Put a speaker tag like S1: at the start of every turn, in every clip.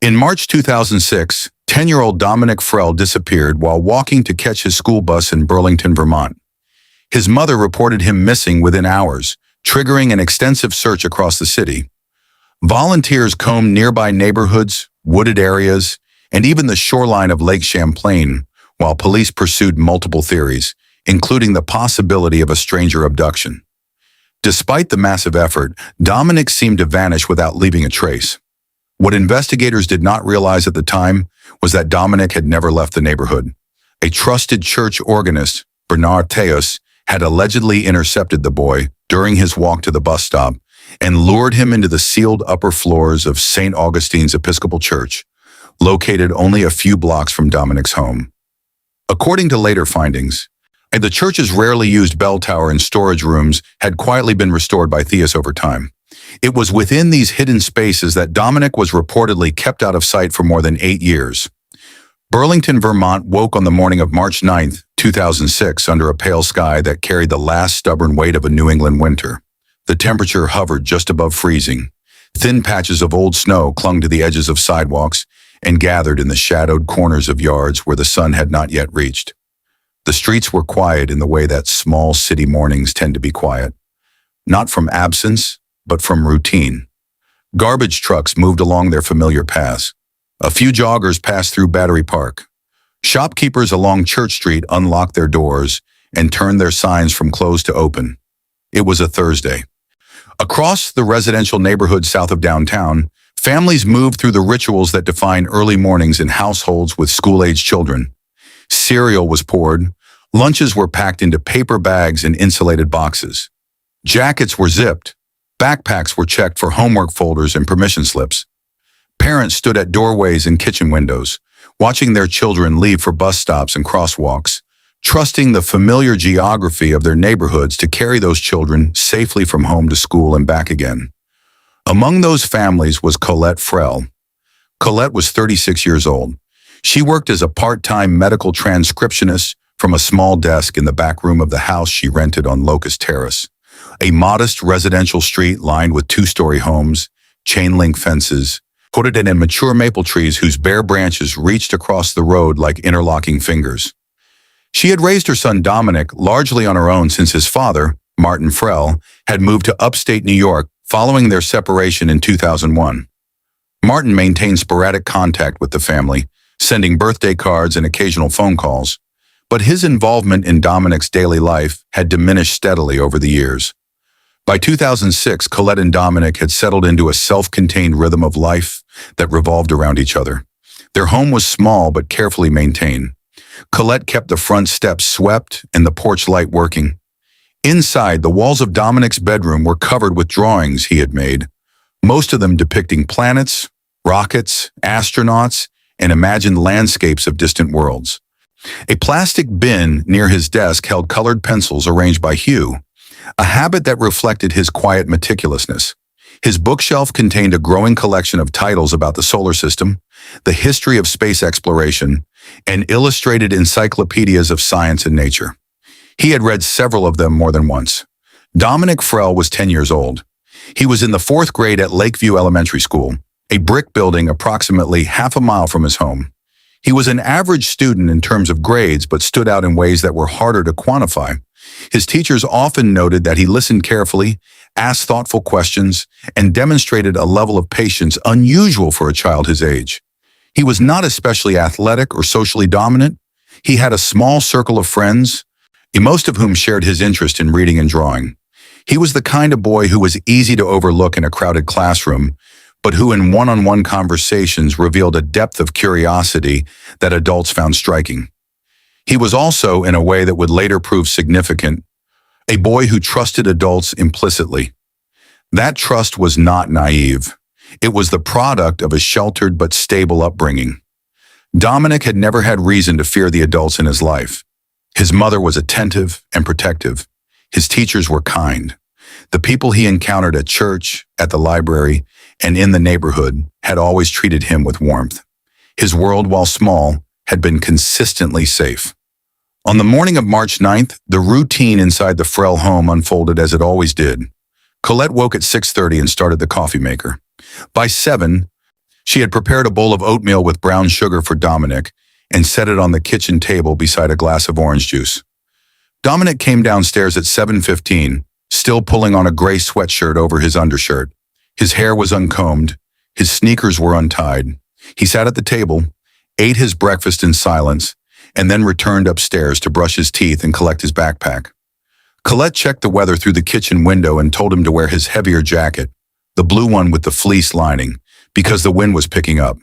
S1: In March 2006, 10-year-old Dominic Frell disappeared while walking to catch his school bus in Burlington, Vermont. His mother reported him missing within hours, triggering an extensive search across the city. Volunteers combed nearby neighborhoods, wooded areas, and even the shoreline of Lake Champlain, while police pursued multiple theories, including the possibility of a stranger abduction. Despite the massive effort, Dominic seemed to vanish without leaving a trace. What investigators did not realize at the time was that Dominic had never left the neighborhood. A trusted church organist, Bernard had allegedly intercepted the boy during his walk to the bus stop and lured him into the sealed upper floors of St. Augustine's Episcopal Church, located only a few blocks from Dominic's home. According to later findings, the church's rarely used bell tower and storage rooms had quietly been restored by Theus over time. It was within these hidden spaces that Dominic was reportedly kept out of sight for more than 8 years. Burlington, Vermont woke on the morning of March 9, 2006 under a pale sky that carried the last stubborn weight of a New England winter. The temperature hovered just above freezing. Thin patches of old snow clung to the edges of sidewalks and gathered in the shadowed corners of yards where the sun had not yet reached. The streets were quiet in the way that small city mornings tend to be quiet. Not from absence, but from routine. Garbage trucks moved along their familiar paths. A few joggers passed through Battery Park. Shopkeepers along Church Street unlocked their doors and turned their signs from closed to open. It was a Thursday. Across the residential neighborhood south of downtown, families moved through the rituals that define early mornings in households with school-aged children. Cereal was poured, lunches were packed into paper bags and insulated boxes. Jackets were zipped, backpacks were checked for homework folders and permission slips. Parents stood at doorways and kitchen windows, watching their children leave for bus stops and crosswalks, trusting the familiar geography of their neighborhoods to carry those children safely from home to school and back again. Among those families was Colette Frell. Colette was 36 years old. She worked as a part-time medical transcriptionist from a small desk in the back room of the house she rented on Locust Terrace, a modest residential street lined with 2-story homes, chain-link fences, hooded in mature maple trees whose bare branches reached across the road like interlocking fingers. She had raised her son Dominic largely on her own since his father, Martin Frell, had moved to upstate New York following their separation in 2001. Martin maintained sporadic contact with the family, sending birthday cards and occasional phone calls, but his involvement in Dominic's daily life had diminished steadily over the years. By 2006, Colette and Dominic had settled into a self-contained rhythm of life that revolved around each other. Their home was small but carefully maintained. Colette kept the front steps swept and the porch light working. Inside, the walls of Dominic's bedroom were covered with drawings he had made, most of them depicting planets, rockets, astronauts, and imagined landscapes of distant worlds. A plastic bin near his desk held colored pencils arranged by hue, a habit that reflected his quiet meticulousness. His bookshelf contained a growing collection of titles about the solar system, the history of space exploration, and illustrated encyclopedias of science and nature. He had read several of them more than once. Dominic Frell was 10 years old. He was in the 4th grade at Lakeview Elementary School, a brick building approximately half a mile from his home. He was an average student in terms of grades, but stood out in ways that were harder to quantify. His teachers often noted that he listened carefully, asked thoughtful questions, and demonstrated a level of patience unusual for a child his age. He was not especially athletic or socially dominant. He had a small circle of friends, most of whom shared his interest in reading and drawing. He was the kind of boy who was easy to overlook in a crowded classroom, but who in one-on-one conversations revealed a depth of curiosity that adults found striking. He was also, in a way that would later prove significant, a boy who trusted adults implicitly. That trust was not naive. It was the product of a sheltered but stable upbringing. Dominic had never had reason to fear the adults in his life. His mother was attentive and protective. His teachers were kind. The people he encountered at church, at the library, and in the neighborhood had always treated him with warmth. His world, while small, had been consistently safe. On the morning of March 9th, the routine inside the Frell home unfolded as it always did. Colette woke at 6:30 and started the coffee maker. By 7, She had prepared a bowl of oatmeal with brown sugar for Dominic and set it on the kitchen table beside a glass of orange juice. Dominic came downstairs at 7:15, still pulling on a gray sweatshirt over his undershirt. His hair was uncombed. His sneakers were untied. He sat at the table, ate his breakfast in silence, and then returned upstairs to brush his teeth and collect his backpack. Colette checked the weather through the kitchen window and told him to wear his heavier jacket, the blue one with the fleece lining, because the wind was picking up.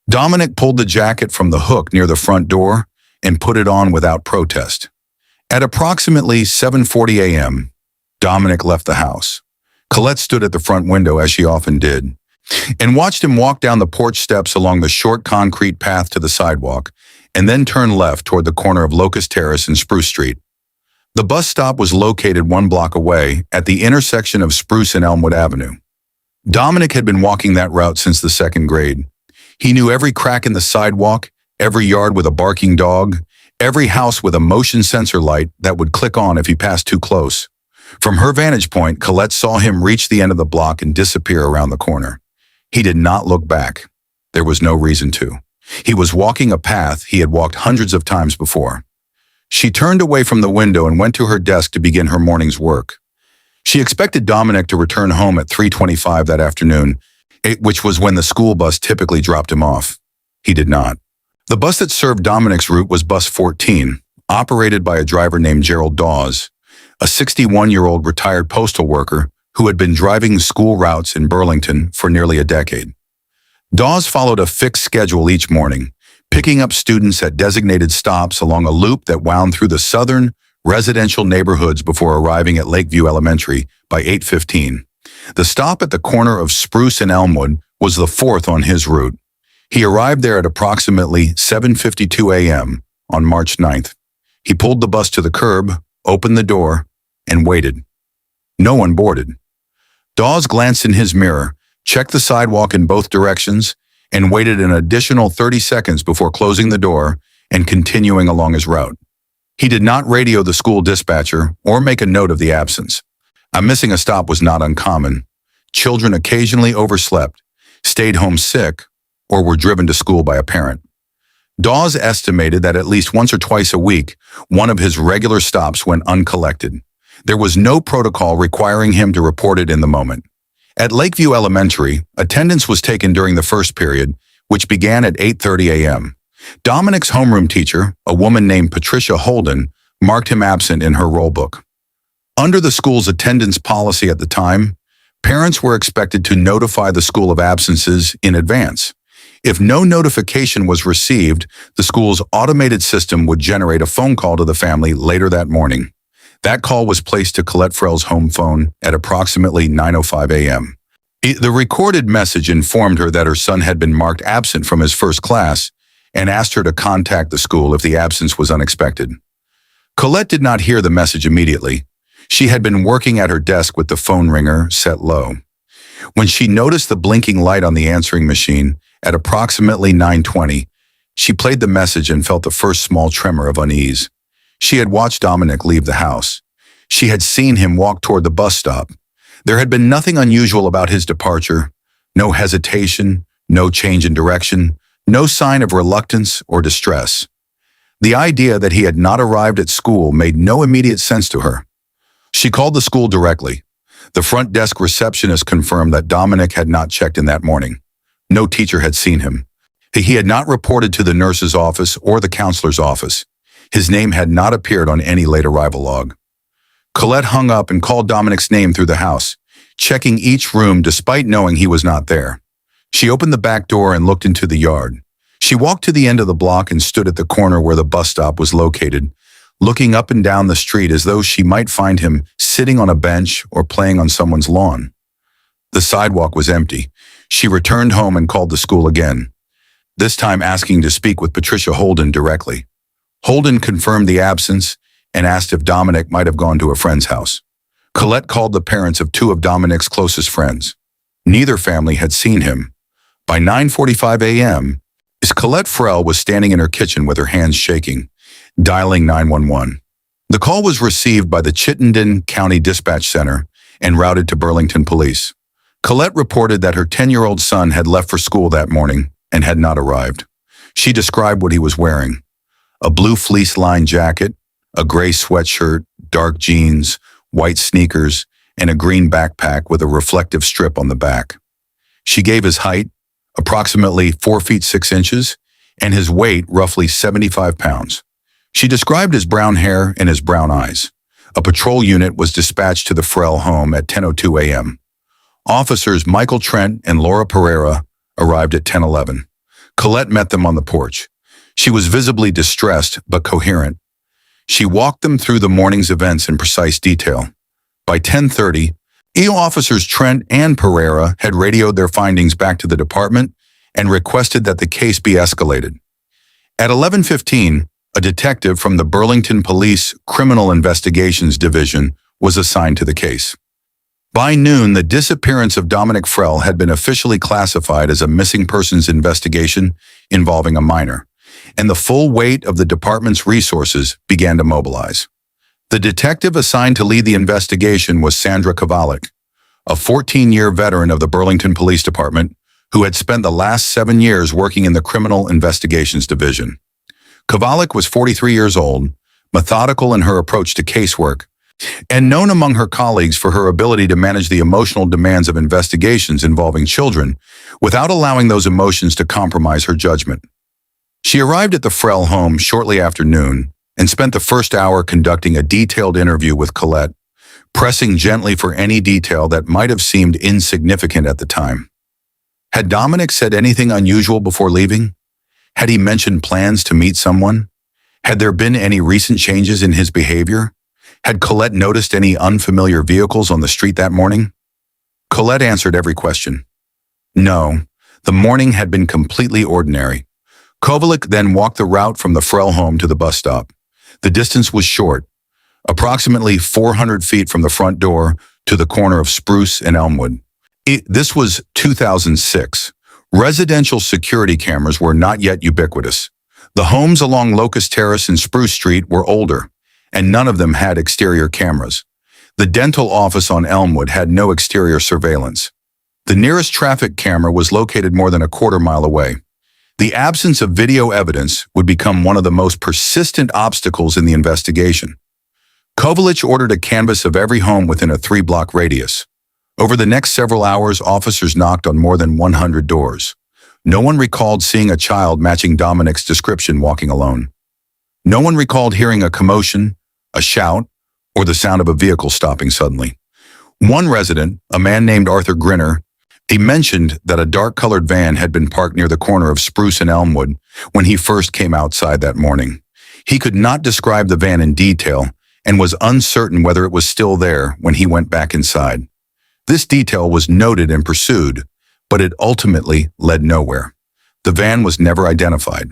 S1: Dominic pulled the jacket from the hook near the front door and put it on without protest. At approximately 7:40 a.m., Dominic left the house. Colette stood at the front window, as she often did, and watched him walk down the porch steps along the short concrete path to the sidewalk, and then turn left toward the corner of Locust Terrace and Spruce Street. The bus stop was located 1 block away at the intersection of Spruce and Elmwood Avenue. Dominic had been walking that route since the 2nd grade. He knew every crack in the sidewalk, every yard with a barking dog, every house with a motion sensor light that would click on if he passed too close. From her vantage point, Colette saw him reach the end of the block and disappear around the corner. He did not look back. There was no reason to. He was walking a path he had walked hundreds of times before. She turned away from the window and went to her desk to begin her morning's work. She expected Dominic to return home at 3:25 that afternoon, which was when the school bus typically dropped him off. He did not. The bus that served Dominic's route was Bus 14, operated by a driver named Gerald Dawes, a 61-year-old retired postal worker who had been driving school routes in Burlington for nearly a decade. Dawes followed a fixed schedule each morning, picking up students at designated stops along a loop that wound through the southern, residential neighborhoods before arriving at Lakeview Elementary by 8:15. The stop at the corner of Spruce and Elmwood was the 4th on his route. He arrived there at approximately 7:52 a.m. on March 9th. He pulled the bus to the curb, opened the door, and waited. No one boarded. Dawes glanced in his mirror, checked the sidewalk in both directions, and waited an additional 30 seconds before closing the door and continuing along his route. He did not radio the school dispatcher or make a note of the absence. Missing a stop was not uncommon. Children occasionally overslept, stayed home sick, or were driven to school by a parent. Dawes estimated that at least once or twice a week, one of his regular stops went uncollected. There was no protocol requiring him to report it in the moment. At Lakeview Elementary, attendance was taken during the first period, which began at 8:30 a.m. Dominic's homeroom teacher, a woman named Patricia Holden, marked him absent in her roll book. Under the school's attendance policy at the time, parents were expected to notify the school of absences in advance. If no notification was received, the school's automated system would generate a phone call to the family later that morning. That call was placed to Colette Frell's home phone at approximately 9:05 a.m. The recorded message informed her that her son had been marked absent from his first class and asked her to contact the school if the absence was unexpected. Colette did not hear the message immediately. She had been working at her desk with the phone ringer set low. When she noticed the blinking light on the answering machine at approximately 9:20, she played the message and felt the first small tremor of unease. She had watched Dominic leave the house. She had seen him walk toward the bus stop. There had been nothing unusual about his departure, no hesitation, no change in direction, no sign of reluctance or distress. The idea that he had not arrived at school made no immediate sense to her. She called the school directly. The front desk receptionist confirmed that Dominic had not checked in that morning. No teacher had seen him. He had not reported to the nurse's office or the counselor's office. His name had not appeared on any late arrival log. Colette hung up and called Dominic's name through the house, checking each room despite knowing he was not there. She opened the back door and looked into the yard. She walked to the end of the block and stood at the corner where the bus stop was located, looking up and down the street as though she might find him sitting on a bench or playing on someone's lawn. The sidewalk was empty. She returned home and called the school again, this time asking to speak with Patricia Holden directly. Holden confirmed the absence and asked if Dominic might have gone to a friend's house. Colette called the parents of 2 of Dominic's closest friends. Neither family had seen him. By 9:45 a.m., Colette Frell was standing in her kitchen with her hands shaking, dialing 911. The call was received by the Chittenden County Dispatch Center and routed to Burlington Police. Colette reported that her 10-year-old son had left for school that morning and had not arrived. She described what he was wearing: a blue fleece-lined jacket, a gray sweatshirt, dark jeans, white sneakers, and a green backpack with a reflective strip on the back. She gave his height, approximately 4 feet 6 inches, and his weight, roughly 75 pounds. She described his brown hair and his brown eyes. A patrol unit was dispatched to the Frell home at 10:02 a.m. Officers Michael Trent and Laura Pereira arrived at 10:11. Colette met them on the porch. She was visibly distressed but coherent. She walked them through the morning's events in precise detail. By 10:30, EO officers Trent and Pereira had radioed their findings back to the department and requested that the case be escalated. At 11:15, a detective from the Burlington Police Criminal Investigations Division was assigned to the case. By noon, the disappearance of Dominic Frell had been officially classified as a missing persons investigation involving a minor, and the full weight of the department's resources began to mobilize. The detective assigned to lead the investigation was Sandra Kovalik, a 14-year veteran of the Burlington Police Department who had spent the last 7 years working in the Criminal Investigations Division. Kovalik was 43 years old, methodical in her approach to casework, and known among her colleagues for her ability to manage the emotional demands of investigations involving children without allowing those emotions to compromise her judgment. She arrived at the Frell home shortly after noon and spent the first hour conducting a detailed interview with Colette, pressing gently for any detail that might have seemed insignificant at the time. Had Dominic said anything unusual before leaving? Had he mentioned plans to meet someone? Had there been any recent changes in his behavior? Had Colette noticed any unfamiliar vehicles on the street that morning? Colette answered every question. No, the morning had been completely ordinary. Kovalik then walked the route from the Frell home to the bus stop. The distance was short, approximately 400 feet from the front door to the corner of Spruce and Elmwood. This was 2006. Residential security cameras were not yet ubiquitous. The homes along Locust Terrace and Spruce Street were older, and none of them had exterior cameras. The dental office on Elmwood had no exterior surveillance. The nearest traffic camera was located more than a quarter mile away. The absence of video evidence would become one of the most persistent obstacles in the investigation. Kovalik ordered a canvass of every home within a 3-block radius. Over the next several hours, officers knocked on more than 100 doors. No one recalled seeing a child matching Dominic's description walking alone. No one recalled hearing a commotion, a shout, or the sound of a vehicle stopping suddenly. One resident, a man named Arthur Grinner, he mentioned that a dark-colored van had been parked near the corner of Spruce and Elmwood when he first came outside that morning. He could not describe the van in detail and was uncertain whether it was still there when he went back inside. This detail was noted and pursued, but it ultimately led nowhere. The van was never identified.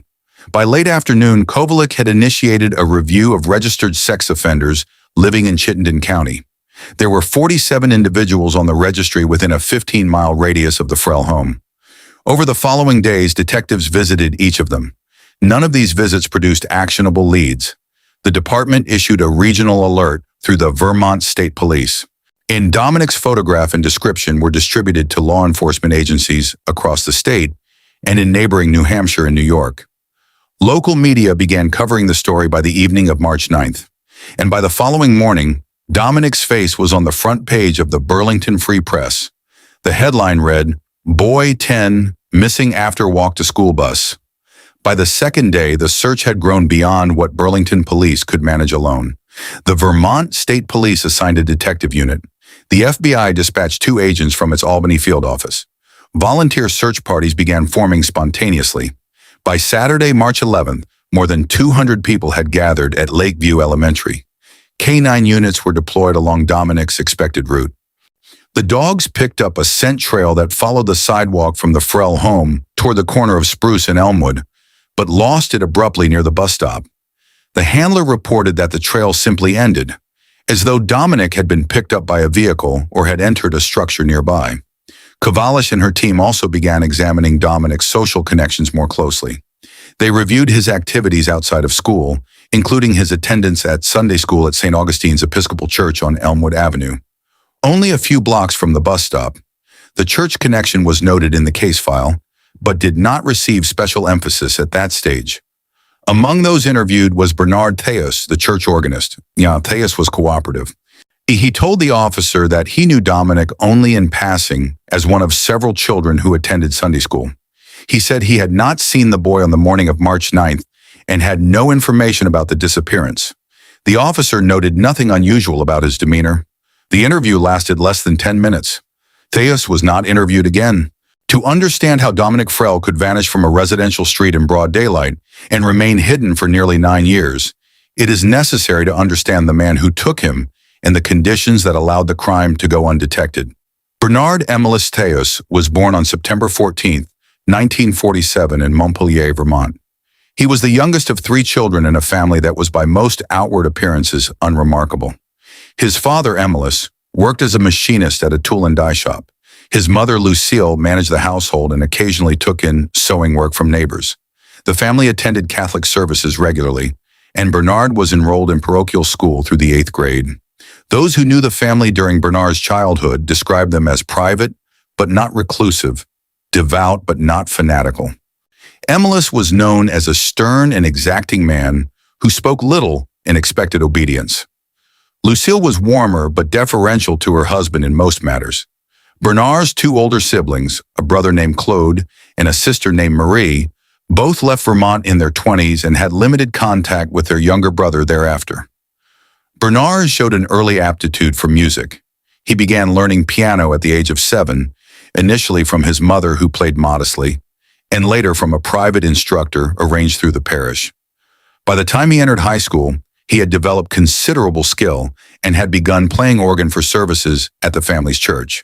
S1: By late afternoon, Kovalik had initiated a review of registered sex offenders living in Chittenden County. There were 47 individuals on the registry within a 15-mile radius of the Frell home. Over the following days, detectives visited each of them. None of these visits produced actionable leads. The department issued a regional alert through the Vermont State Police. In Dominic's photograph and description were distributed to law enforcement agencies across the state and in neighboring New Hampshire and New York. Local media began covering the story by the evening of March 9th, and by the following morning, Dominic's face was on the front page of the Burlington Free Press. The headline read, "Boy 10, Missing After Walk to School Bus." By the second day, the search had grown beyond what Burlington police could manage alone. The Vermont State Police assigned a detective unit. The FBI dispatched 2 agents from its Albany field office. Volunteer search parties began forming spontaneously. By Saturday, March 11th, more than 200 people had gathered at Lakeview Elementary. K-9 units were deployed along Dominic's expected route. The dogs picked up a scent trail that followed the sidewalk from the Frell home toward the corner of Spruce and Elmwood, but lost it abruptly near the bus stop. The handler reported that the trail simply ended, as though Dominic had been picked up by a vehicle or had entered a structure nearby. Kovalik and her team also began examining Dominic's social connections more closely. They reviewed his activities outside of school, including his attendance at Sunday school at St. Augustine's Episcopal Church on Elmwood Avenue. Only a few blocks from the bus stop, The church connection was noted in the case file, but did not receive special emphasis at that stage. Among those interviewed was Bernard-Theus, the church organist. Theus was cooperative. He told the officer that he knew Dominic only in passing as one of several children who attended Sunday school. He said he had not seen the boy on the morning of March 9th and had no information about the disappearance. The officer noted nothing unusual about his demeanor. The interview lasted less than 10 minutes. Theus was not interviewed again. To understand how Dominic Frell could vanish from a residential street in broad daylight and remain hidden for nearly 9 years, it is necessary to understand the man who took him and the conditions that allowed the crime to go undetected. Bernard Emilus Theus was born on September 14, 1947 in Montpelier, Vermont. He was the youngest of 3 children in a family that was by most outward appearances unremarkable. His father, Emilus, worked as a machinist at a tool and die shop. His mother, Lucille, managed the household and occasionally took in sewing work from neighbors. The family attended Catholic services regularly, and Bernard was enrolled in parochial school through the 8th grade. Those who knew the family during Bernard's childhood described them as private, but not reclusive, devout, but not fanatical. Emilus was known as a stern and exacting man who spoke little and expected obedience. Lucille was warmer but deferential to her husband in most matters. Bernard's 2 older siblings, a brother named Claude and a sister named Marie, both left Vermont in their 20s and had limited contact with their younger brother thereafter. Bernard showed an early aptitude for music. He began learning piano at the age of 7, initially from his mother who played modestly, and later from a private instructor arranged through the parish. By the time he entered high school, he had developed considerable skill and had begun playing organ for services at the family's church.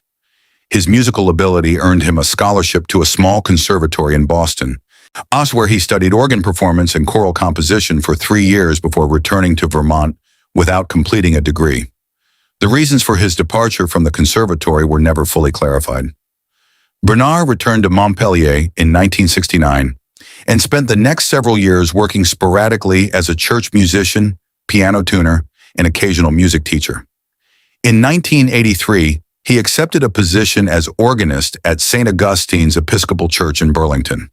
S1: His musical ability earned him a scholarship to a small conservatory in Boston, where he studied organ performance and choral composition for 3 years before returning to Vermont without completing a degree. The reasons for his departure from the conservatory were never fully clarified. Bernard returned to Montpelier in 1969 and spent the next several years working sporadically as a church musician, piano tuner, and occasional music teacher. In 1983, he accepted a position as organist at St. Augustine's Episcopal Church in Burlington.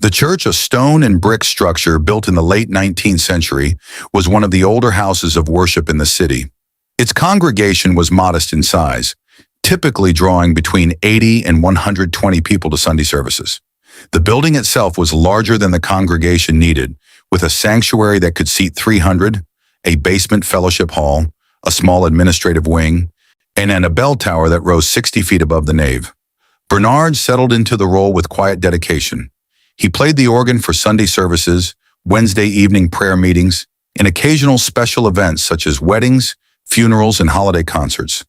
S1: The church, a stone and brick structure built in the late 19th century, was one of the older houses of worship in the city. Its congregation was modest in size, typically drawing between 80 and 120 people to Sunday services. The building itself was larger than the congregation needed, with a sanctuary that could seat 300, a basement fellowship hall, a small administrative wing, and a bell tower that rose 60 feet above the nave. Bernard settled into the role with quiet dedication. He played the organ for Sunday services, Wednesday evening prayer meetings, and occasional special events such as weddings, funerals, and holiday concerts.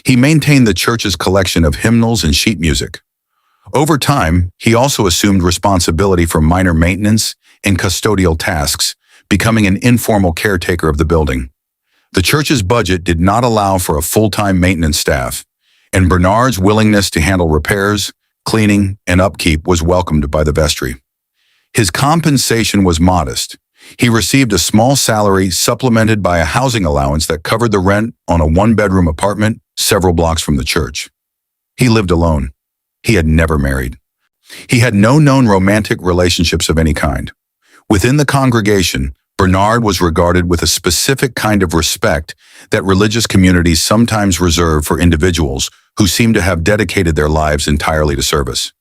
S1: He maintained the church's collection of hymnals and sheet music. Over time, he also assumed responsibility for minor maintenance and custodial tasks, becoming an informal caretaker of the building. The church's budget did not allow for a full-time maintenance staff, and Bernard's willingness to handle repairs, cleaning, and upkeep was welcomed by the vestry. His compensation was modest. He received a small salary supplemented by a housing allowance that covered the rent on a 1-bedroom apartment several blocks from the church. He lived alone. He had never married. He had no known romantic relationships of any kind. Within the congregation, Bernard was regarded with a specific kind of respect that religious communities sometimes reserve for individuals who seem to have dedicated their lives entirely to service.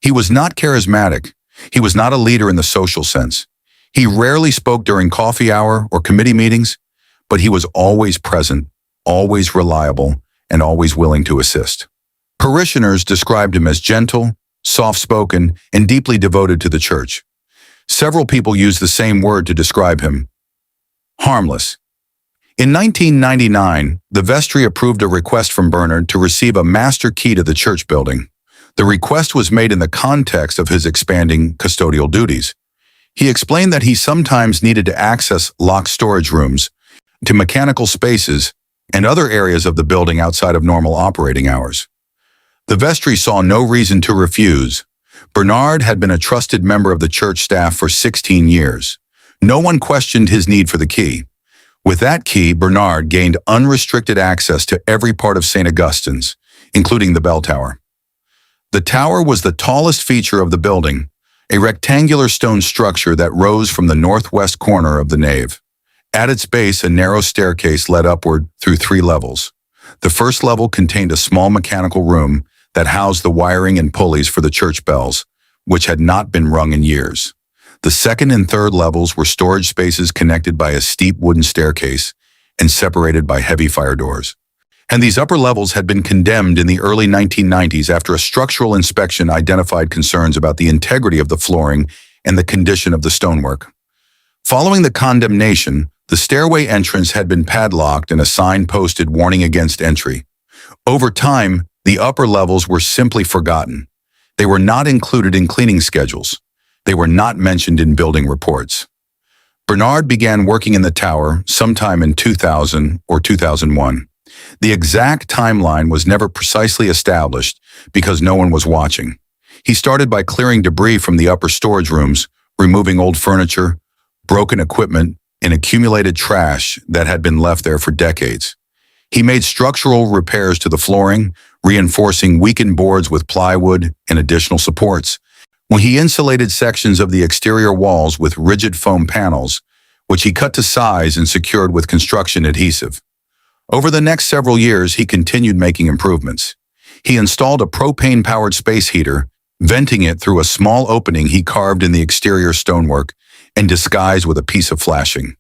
S1: He was not charismatic. He was not a leader in the social sense. He rarely spoke during coffee hour or committee meetings, but he was always present, always reliable, and always willing to assist. Parishioners described him as gentle, soft-spoken, and deeply devoted to the church. Several people used the same word to describe him: harmless. In 1999, the vestry approved a request from Bernard to receive a master key to the church building. The request was made in the context of his expanding custodial duties. He explained that he sometimes needed to access locked storage rooms, to mechanical spaces, and other areas of the building outside of normal operating hours. The vestry saw no reason to refuse. Bernard had been a trusted member of the church staff for 16 years. No one questioned his need for the key. With that key, Bernard gained unrestricted access to every part of St. Augustine's, including the bell tower. The tower was the tallest feature of the building, a rectangular stone structure that rose from the northwest corner of the nave. At its base, a narrow staircase led upward through 3 levels. The first level contained a small mechanical room that housed the wiring and pulleys for the church bells, which had not been rung in years. The second and third levels were storage spaces connected by a steep wooden staircase and separated by heavy fire doors. And these upper levels had been condemned in the early 1990s after a structural inspection identified concerns about the integrity of the flooring and the condition of the stonework. Following the condemnation, the stairway entrance had been padlocked and a sign posted warning against entry. Over time, the upper levels were simply forgotten. They were not included in cleaning schedules. They were not mentioned in building reports. Bernard began working in the tower sometime in 2000 or 2001. The exact timeline was never precisely established because no one was watching. He started by clearing debris from the upper storage rooms, removing old furniture, broken equipment, and accumulated trash that had been left there for decades. He made structural repairs to the flooring, reinforcing weakened boards with plywood and additional supports. When he insulated sections of the exterior walls with rigid foam panels, which he cut to size and secured with construction adhesive. Over the next several years, he continued making improvements. He installed a propane-powered space heater, venting it through a small opening he carved in the exterior stonework and disguised with a piece of flashing.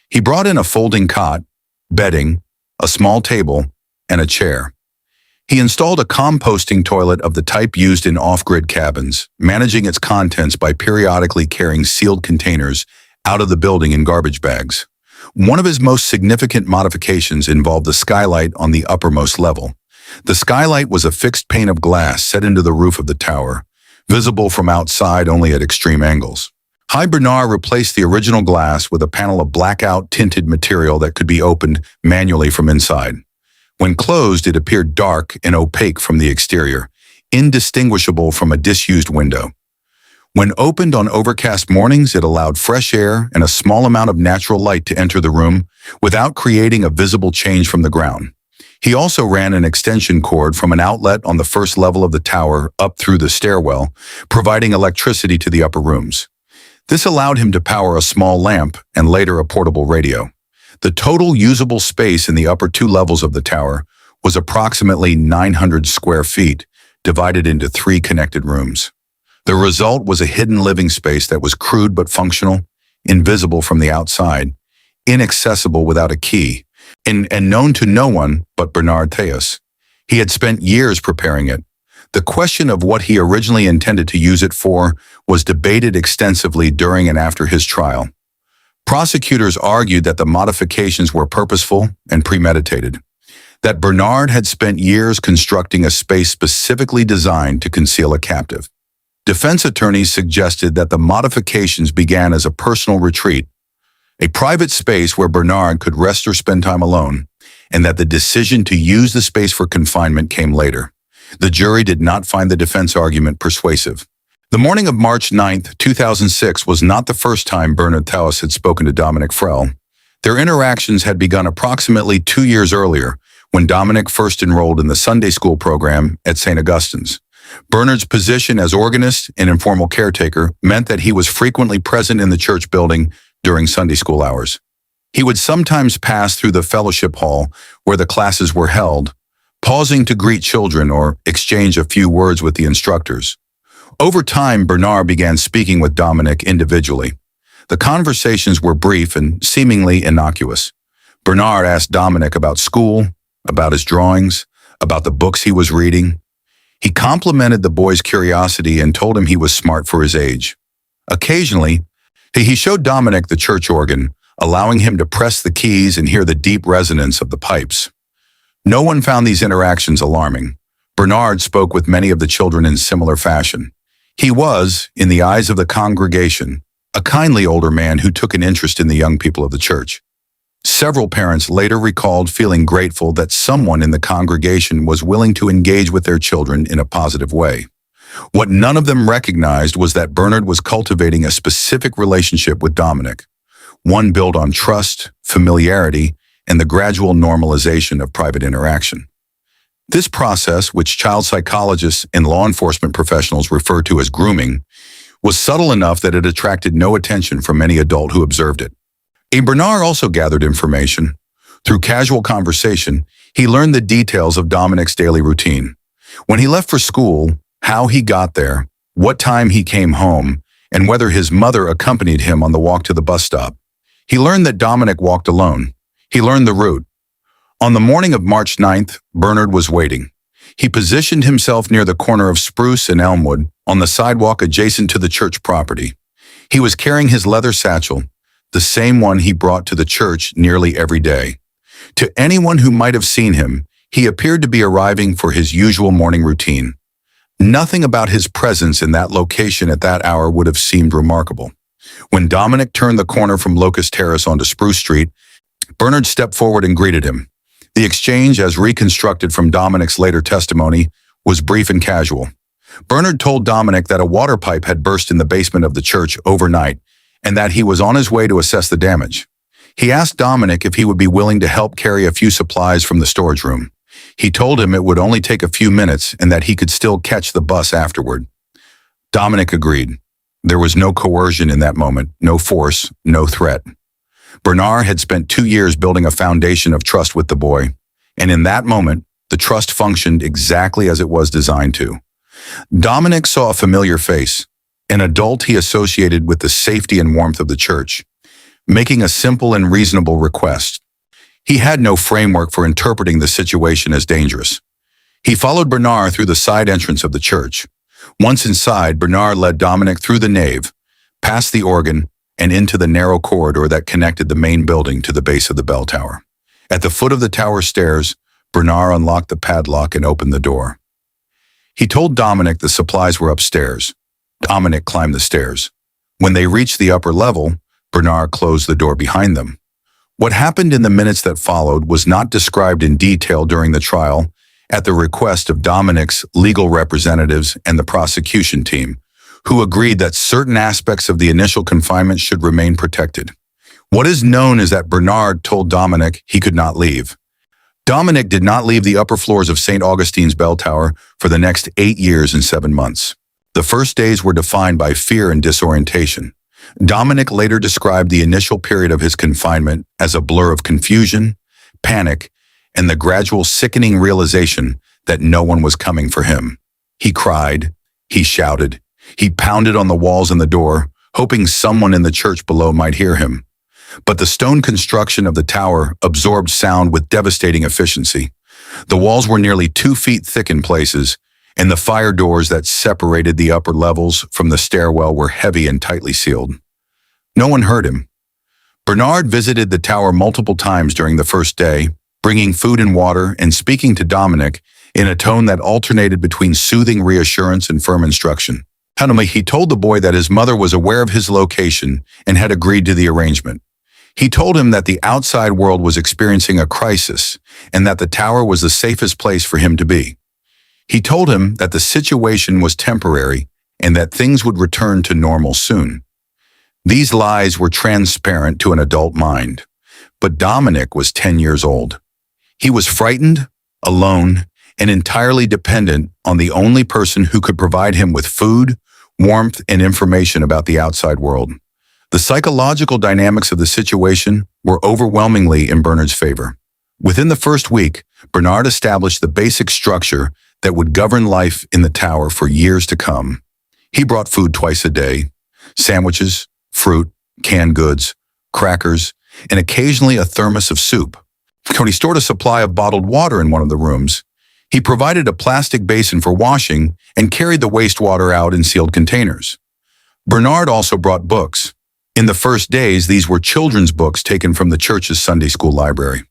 S1: He brought in a folding cot, bedding, a small table, and a chair. He installed a composting toilet of the type used in off-grid cabins, managing its contents by periodically carrying sealed containers out of the building in garbage bags. One of his most significant modifications involved the skylight on the uppermost level. The skylight was a fixed pane of glass set into the roof of the tower, visible from outside only at extreme angles. Bernard replaced the original glass with a panel of blackout tinted material that could be opened manually from inside. When closed, it appeared dark and opaque from the exterior, indistinguishable from a disused window. When opened on overcast mornings, it allowed fresh air and a small amount of natural light to enter the room without creating a visible change from the ground. He also ran an extension cord from an outlet on the first level of the tower up through the stairwell, providing electricity to the upper rooms. This allowed him to power a small lamp and later a portable radio. The total usable space in the upper 2 levels of the tower was approximately 900 square feet, divided into 3 connected rooms. The result was a hidden living space that was crude but functional, invisible from the outside, inaccessible without a key, and known to no one but Bernard Theus. He had spent years preparing it. The question of what he originally intended to use it for was debated extensively during and after his trial. Prosecutors argued that the modifications were purposeful and premeditated, that Bernard had spent years constructing a space specifically designed to conceal a captive. Defense attorneys suggested that the modifications began as a personal retreat, a private space where Bernard could rest or spend time alone, and that the decision to use the space for confinement came later. The jury did not find the defense argument persuasive. The morning of March 9, 2006 was not the first time Bernard Theus had spoken to Dominic Frell. Their interactions had begun approximately 2 years earlier, when Dominic first enrolled in the Sunday school program at St. Augustine's. Bernard's position as organist and informal caretaker meant that he was frequently present in the church building during Sunday school hours. He would sometimes pass through the fellowship hall where the classes were held, pausing to greet children or exchange a few words with the instructors. Over time, Bernard began speaking with Dominic individually. The conversations were brief and seemingly innocuous. Bernard asked Dominic about school, about his drawings, about the books he was reading. He complimented the boy's curiosity and told him he was smart for his age. Occasionally, he showed Dominic the church organ, allowing him to press the keys and hear the deep resonance of the pipes. No one found these interactions alarming. Bernard spoke with many of the children in similar fashion. He was, in the eyes of the congregation, a kindly older man who took an interest in the young people of the church. Several parents later recalled feeling grateful that someone in the congregation was willing to engage with their children in a positive way. What none of them recognized was that Bernard was cultivating a specific relationship with Dominic, one built on trust, familiarity, and the gradual normalization of private interaction. This process, which child psychologists and law enforcement professionals refer to as grooming, was subtle enough that it attracted no attention from any adult who observed it. Bernard also gathered information. Through casual conversation, he learned the details of Dominic's daily routine. When he left for school, how he got there, what time he came home, and whether his mother accompanied him on the walk to the bus stop. He learned that Dominic walked alone. He learned the route. On the morning of March 9th, Bernard was waiting. He positioned himself near the corner of Spruce and Elmwood on the sidewalk adjacent to the church property. He was carrying his leather satchel, the same one he brought to the church nearly every day. To anyone who might have seen him, he appeared to be arriving for his usual morning routine. Nothing about his presence in that location at that hour would have seemed remarkable. When Dominic turned the corner from Locust Terrace onto Spruce Street, Bernard stepped forward and greeted him. The exchange, as reconstructed from Dominic's later testimony, was brief and casual. Bernard told Dominic that a water pipe had burst in the basement of the church overnight and that he was on his way to assess the damage. He asked Dominic if he would be willing to help carry a few supplies from the storage room. He told him it would only take a few minutes and that he could still catch the bus afterward. Dominic agreed. There was no coercion in that moment, no force, no threat. Bernard had spent 2 years building a foundation of trust with the boy, and in that moment, the trust functioned exactly as it was designed to. Dominic saw a familiar face, an adult he associated with the safety and warmth of the church, making a simple and reasonable request. He had no framework for interpreting the situation as dangerous. He followed Bernard through the side entrance of the church. Once inside, Bernard led Dominic through the nave, past the organ, and into the narrow corridor that connected the main building to the base of the bell tower. At the foot of the tower stairs, Bernard unlocked the padlock and opened the door. He told Dominic the supplies were upstairs. Dominic climbed the stairs. When they reached the upper level, Bernard closed the door behind them. What happened in the minutes that followed was not described in detail during the trial at the request of Dominic's legal representatives and the prosecution team, who agreed that certain aspects of the initial confinement should remain protected. What is known is that Bernard told Dominic he could not leave. Dominic did not leave the upper floors of St. Augustine's bell tower for the next 8 years and 7 months. The first days were defined by fear and disorientation. Dominic later described the initial period of his confinement as a blur of confusion, panic, and the gradual sickening realization that no one was coming for him. He cried, he shouted, he pounded on the walls and the door, hoping someone in the church below might hear him. But the stone construction of the tower absorbed sound with devastating efficiency. The walls were nearly 2 feet thick in places, and the fire doors that separated the upper levels from the stairwell were heavy and tightly sealed. No one heard him. Bernard visited the tower multiple times during the first day, bringing food and water and speaking to Dominic in a tone that alternated between soothing reassurance and firm instruction. Finally, he told the boy that his mother was aware of his location and had agreed to the arrangement. He told him that the outside world was experiencing a crisis and that the tower was the safest place for him to be. He told him that the situation was temporary and that things would return to normal soon. These lies were transparent to an adult mind, but Dominic was 10 years old. He was frightened, alone, and entirely dependent on the only person who could provide him with food, warmth, and information about the outside world. The psychological dynamics of the situation were overwhelmingly in Bernard's favor. Within the first week, Bernard established the basic structure that would govern life in the tower for years to come. He brought food twice a day, sandwiches, fruit, canned goods, crackers, and occasionally a thermos of soup. When he stored a supply of bottled water in one of the rooms, he provided a plastic basin for washing and carried the wastewater out in sealed containers. Bernard also brought books. In the first days, these were children's books taken from the church's Sunday school library.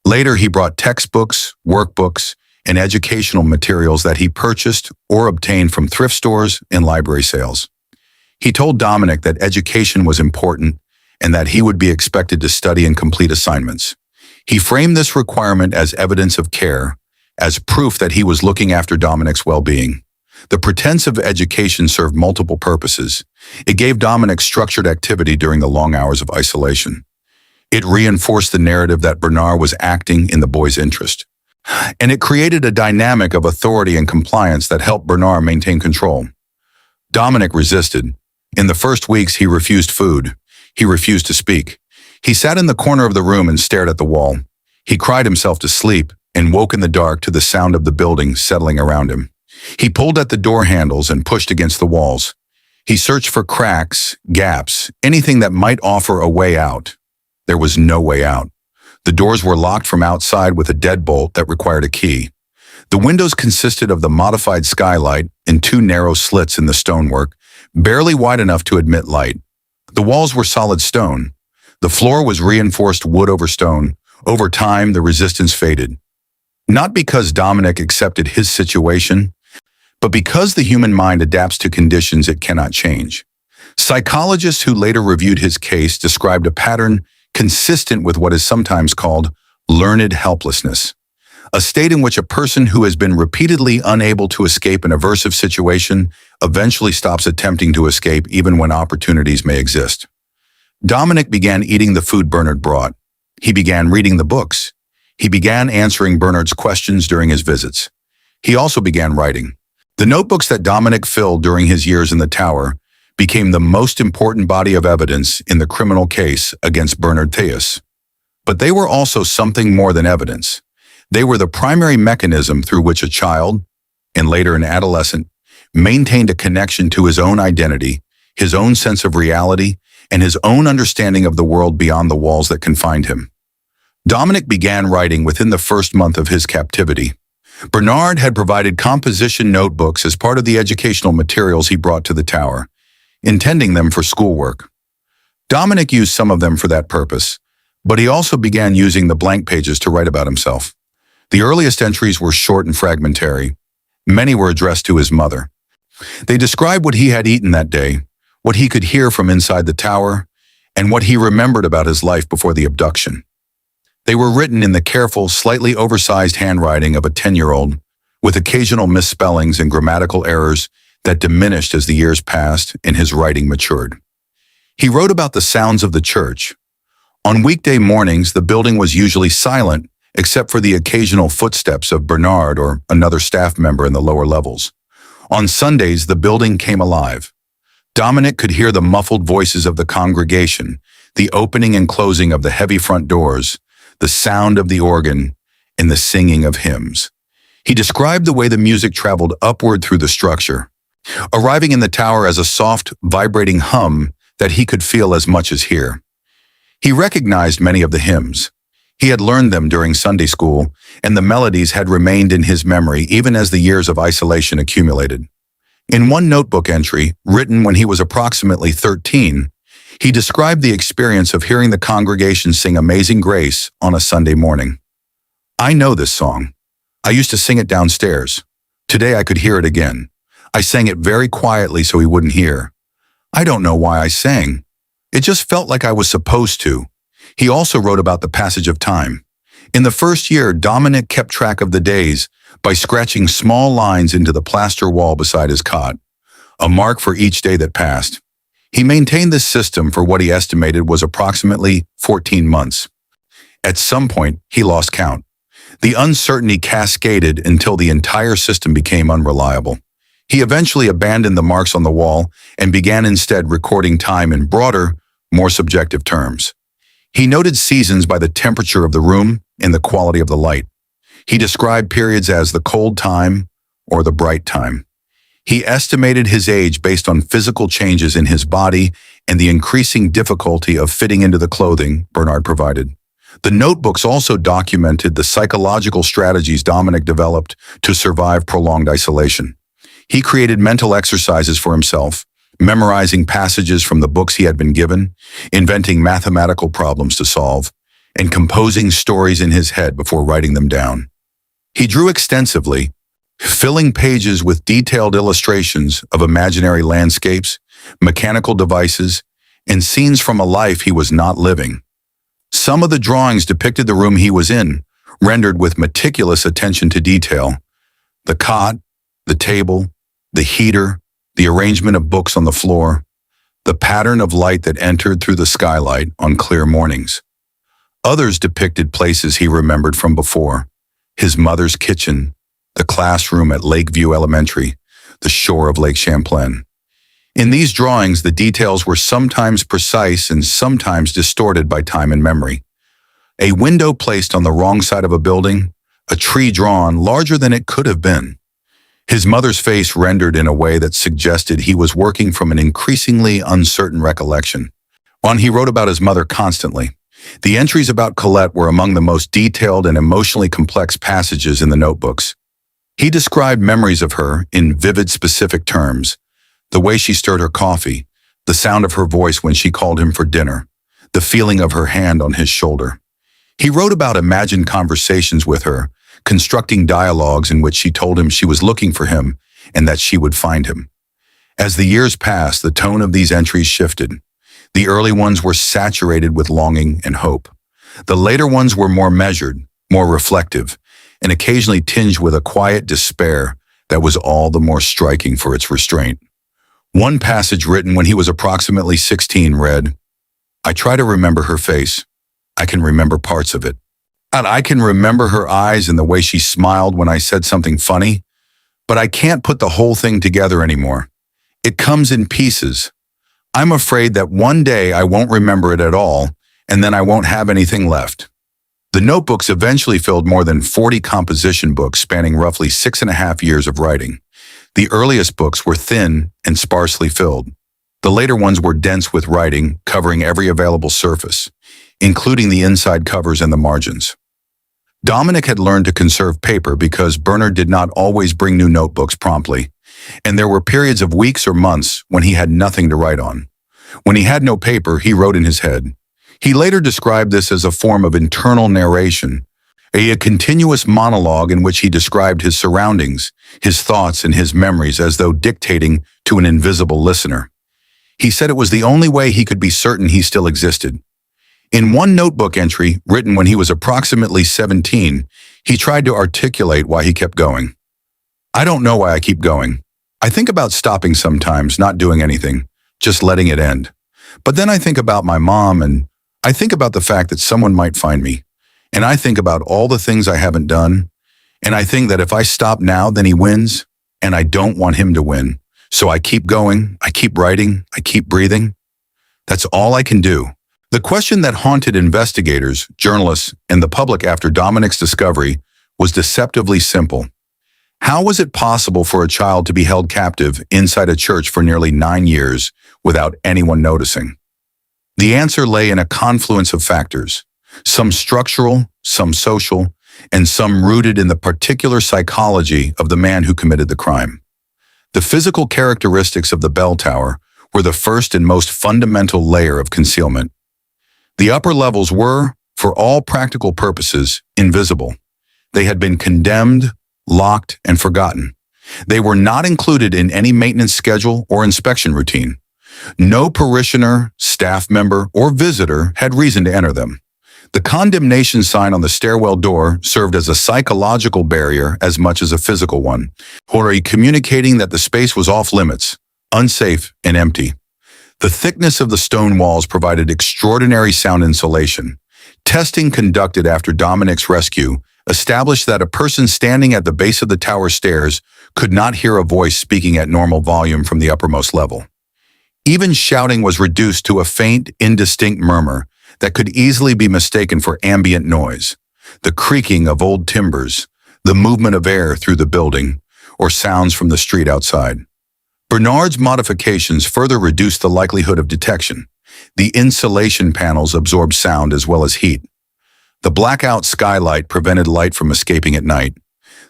S1: Later, he brought textbooks, workbooks, and educational materials that he purchased or obtained from thrift stores and library sales. He told Dominic that education was important and that he would be expected to study and complete assignments. He framed this requirement as evidence of care, as proof that he was looking after Dominic's well-being. The pretense of education served multiple purposes. It gave Dominic structured activity during the long hours of isolation. It reinforced the narrative that Bernard was acting in the boy's interest. And it created a dynamic of authority and compliance that helped Bernard maintain control. Dominic resisted. In the first weeks, he refused food. He refused to speak. He sat in the corner of the room and stared at the wall. He cried himself to sleep and woke in the dark to the sound of the building settling around him. He pulled at the door handles and pushed against the walls. He searched for cracks, gaps, anything that might offer a way out. There was no way out. The doors were locked from outside with a deadbolt that required a key. The windows consisted of the modified skylight and two narrow slits in the stonework, barely wide enough to admit light. The walls were solid stone. The floor was reinforced wood over stone. Over time, the resistance faded. Not because Dominic accepted his situation, but because the human mind adapts to conditions it cannot change. Psychologists who later reviewed his case described a pattern consistent with what is sometimes called learned helplessness, a state in which a person who has been repeatedly unable to escape an aversive situation eventually stops attempting to escape even when opportunities may exist. Dominic began eating the food Bernard brought. He began reading the books. He began answering Bernard's questions during his visits. He also began writing. The notebooks that Dominic filled during his years in the tower became the most important body of evidence in the criminal case against Vermont.The. But they were also something more than evidence. They were the primary mechanism through which a child, and later an adolescent, maintained a connection to his own identity, his own sense of reality, and his own understanding of the world beyond the walls that confined him. Dominic began writing within the first month of his captivity. Bernard had provided composition notebooks as part of the educational materials he brought to the tower, intending them for schoolwork. Dominic used some of them for that purpose, but he also began using the blank pages to write about himself. The earliest entries were short and fragmentary. Many were addressed to his mother. They described what he had eaten that day, what he could hear from inside the tower, and what he remembered about his life before the abduction. They were written in the careful, slightly oversized handwriting of a 10-year-old, with occasional misspellings and grammatical errors that diminished as the years passed and his writing matured. He wrote about the sounds of the church. On weekday mornings, the building was usually silent, except for the occasional footsteps of Bernard or another staff member in the lower levels. On Sundays, the building came alive. Dominic could hear the muffled voices of the congregation, the opening and closing of the heavy front doors, the sound of the organ, and the singing of hymns. He described the way the music traveled upward through the structure, arriving in the tower as a soft, vibrating hum that he could feel as much as hear. He recognized many of the hymns. He had learned them during Sunday school, and the melodies had remained in his memory even as the years of isolation accumulated. In one notebook entry, written when he was approximately 13, he described the experience of hearing the congregation sing Amazing Grace on a Sunday morning. "I know this song. I used to sing it downstairs. Today I could hear it again. I sang it very quietly so he wouldn't hear. I don't know why I sang. It just felt like I was supposed to." He also wrote about the passage of time. In the first year, Dominic kept track of the days by scratching small lines into the plaster wall beside his cot, a mark for each day that passed. He maintained this system for what he estimated was approximately 14 months. At some point, he lost count. The uncertainty cascaded until the entire system became unreliable. He eventually abandoned the marks on the wall and began instead recording time in broader, more subjective terms. He noted seasons by the temperature of the room and the quality of the light. He described periods as the cold time or the bright time. He estimated his age based on physical changes in his body and the increasing difficulty of fitting into the clothing Bernard provided. The notebooks also documented the psychological strategies Dominic developed to survive prolonged isolation. He created mental exercises for himself, memorizing passages from the books he had been given, inventing mathematical problems to solve, and composing stories in his head before writing them down. He drew extensively, filling pages with detailed illustrations of imaginary landscapes, mechanical devices, and scenes from a life he was not living. Some of the drawings depicted the room he was in, rendered with meticulous attention to detail. The cot, the table, the heater, the arrangement of books on the floor, the pattern of light that entered through the skylight on clear mornings. Others depicted places he remembered from before, his mother's kitchen, the classroom at Lakeview Elementary, the shore of Lake Champlain. In these drawings, the details were sometimes precise and sometimes distorted by time and memory. A window placed on the wrong side of a building, a tree drawn larger than it could have been. His mother's face rendered in a way that suggested he was working from an increasingly uncertain recollection. He wrote about his mother constantly. The entries about Colette were among the most detailed and emotionally complex passages in the notebooks. He described memories of her in vivid, specific terms: the way she stirred her coffee, the sound of her voice when she called him for dinner, the feeling of her hand on his shoulder. He wrote about imagined conversations with her, constructing dialogues in which she told him she was looking for him and that she would find him. As the years passed, the tone of these entries shifted. The early ones were saturated with longing and hope. The later ones were more measured, more reflective, and occasionally tinged with a quiet despair that was all the more striking for its restraint. One passage written when he was approximately 16 read, "I try to remember her face. I can remember parts of it. And I can remember her eyes and the way she smiled when I said something funny, but I can't put the whole thing together anymore. It comes in pieces. I'm afraid that one day I won't remember it at all, and then I won't have anything left." The notebooks eventually filled more than 40 composition books spanning roughly 6.5 years of writing. The earliest books were thin and sparsely filled. The later ones were dense with writing, covering every available surface, including the inside covers and the margins. Dominic had learned to conserve paper because Bernard did not always bring new notebooks promptly, and there were periods of weeks or months when he had nothing to write on. When he had no paper, he wrote in his head. He later described this as a form of internal narration, a continuous monologue in which he described his surroundings, his thoughts, and his memories as though dictating to an invisible listener. He said it was the only way he could be certain he still existed. In one notebook entry, written when he was approximately 17, he tried to articulate why he kept going. "I don't know why I keep going. I think about stopping sometimes, not doing anything, just letting it end. But then I think about my mom, and I think about the fact that someone might find me. And I think about all the things I haven't done. And I think that if I stop now, then he wins. And I don't want him to win. So I keep going, I keep writing, I keep breathing. That's all I can do." The question that haunted investigators, journalists, and the public after Dominic's discovery was deceptively simple. How was it possible for a child to be held captive inside a church for nearly 9 years without anyone noticing? The answer lay in a confluence of factors, some structural, some social, and some rooted in the particular psychology of the man who committed the crime. The physical characteristics of the bell tower were the first and most fundamental layer of concealment. The upper levels were, for all practical purposes, invisible. They had been condemned, locked, and forgotten. They were not included in any maintenance schedule or inspection routine. No parishioner, staff member, or visitor had reason to enter them. The condemnation sign on the stairwell door served as a psychological barrier as much as a physical one, communicating that the space was off limits, unsafe, and empty. The thickness of the stone walls provided extraordinary sound insulation. Testing conducted after Dominic's rescue established that a person standing at the base of the tower stairs could not hear a voice speaking at normal volume from the uppermost level. Even shouting was reduced to a faint, indistinct murmur that could easily be mistaken for ambient noise, the creaking of old timbers, the movement of air through the building, or sounds from the street outside. Bernard's modifications further reduced the likelihood of detection. The insulation panels absorbed sound as well as heat. The blackout skylight prevented light from escaping at night.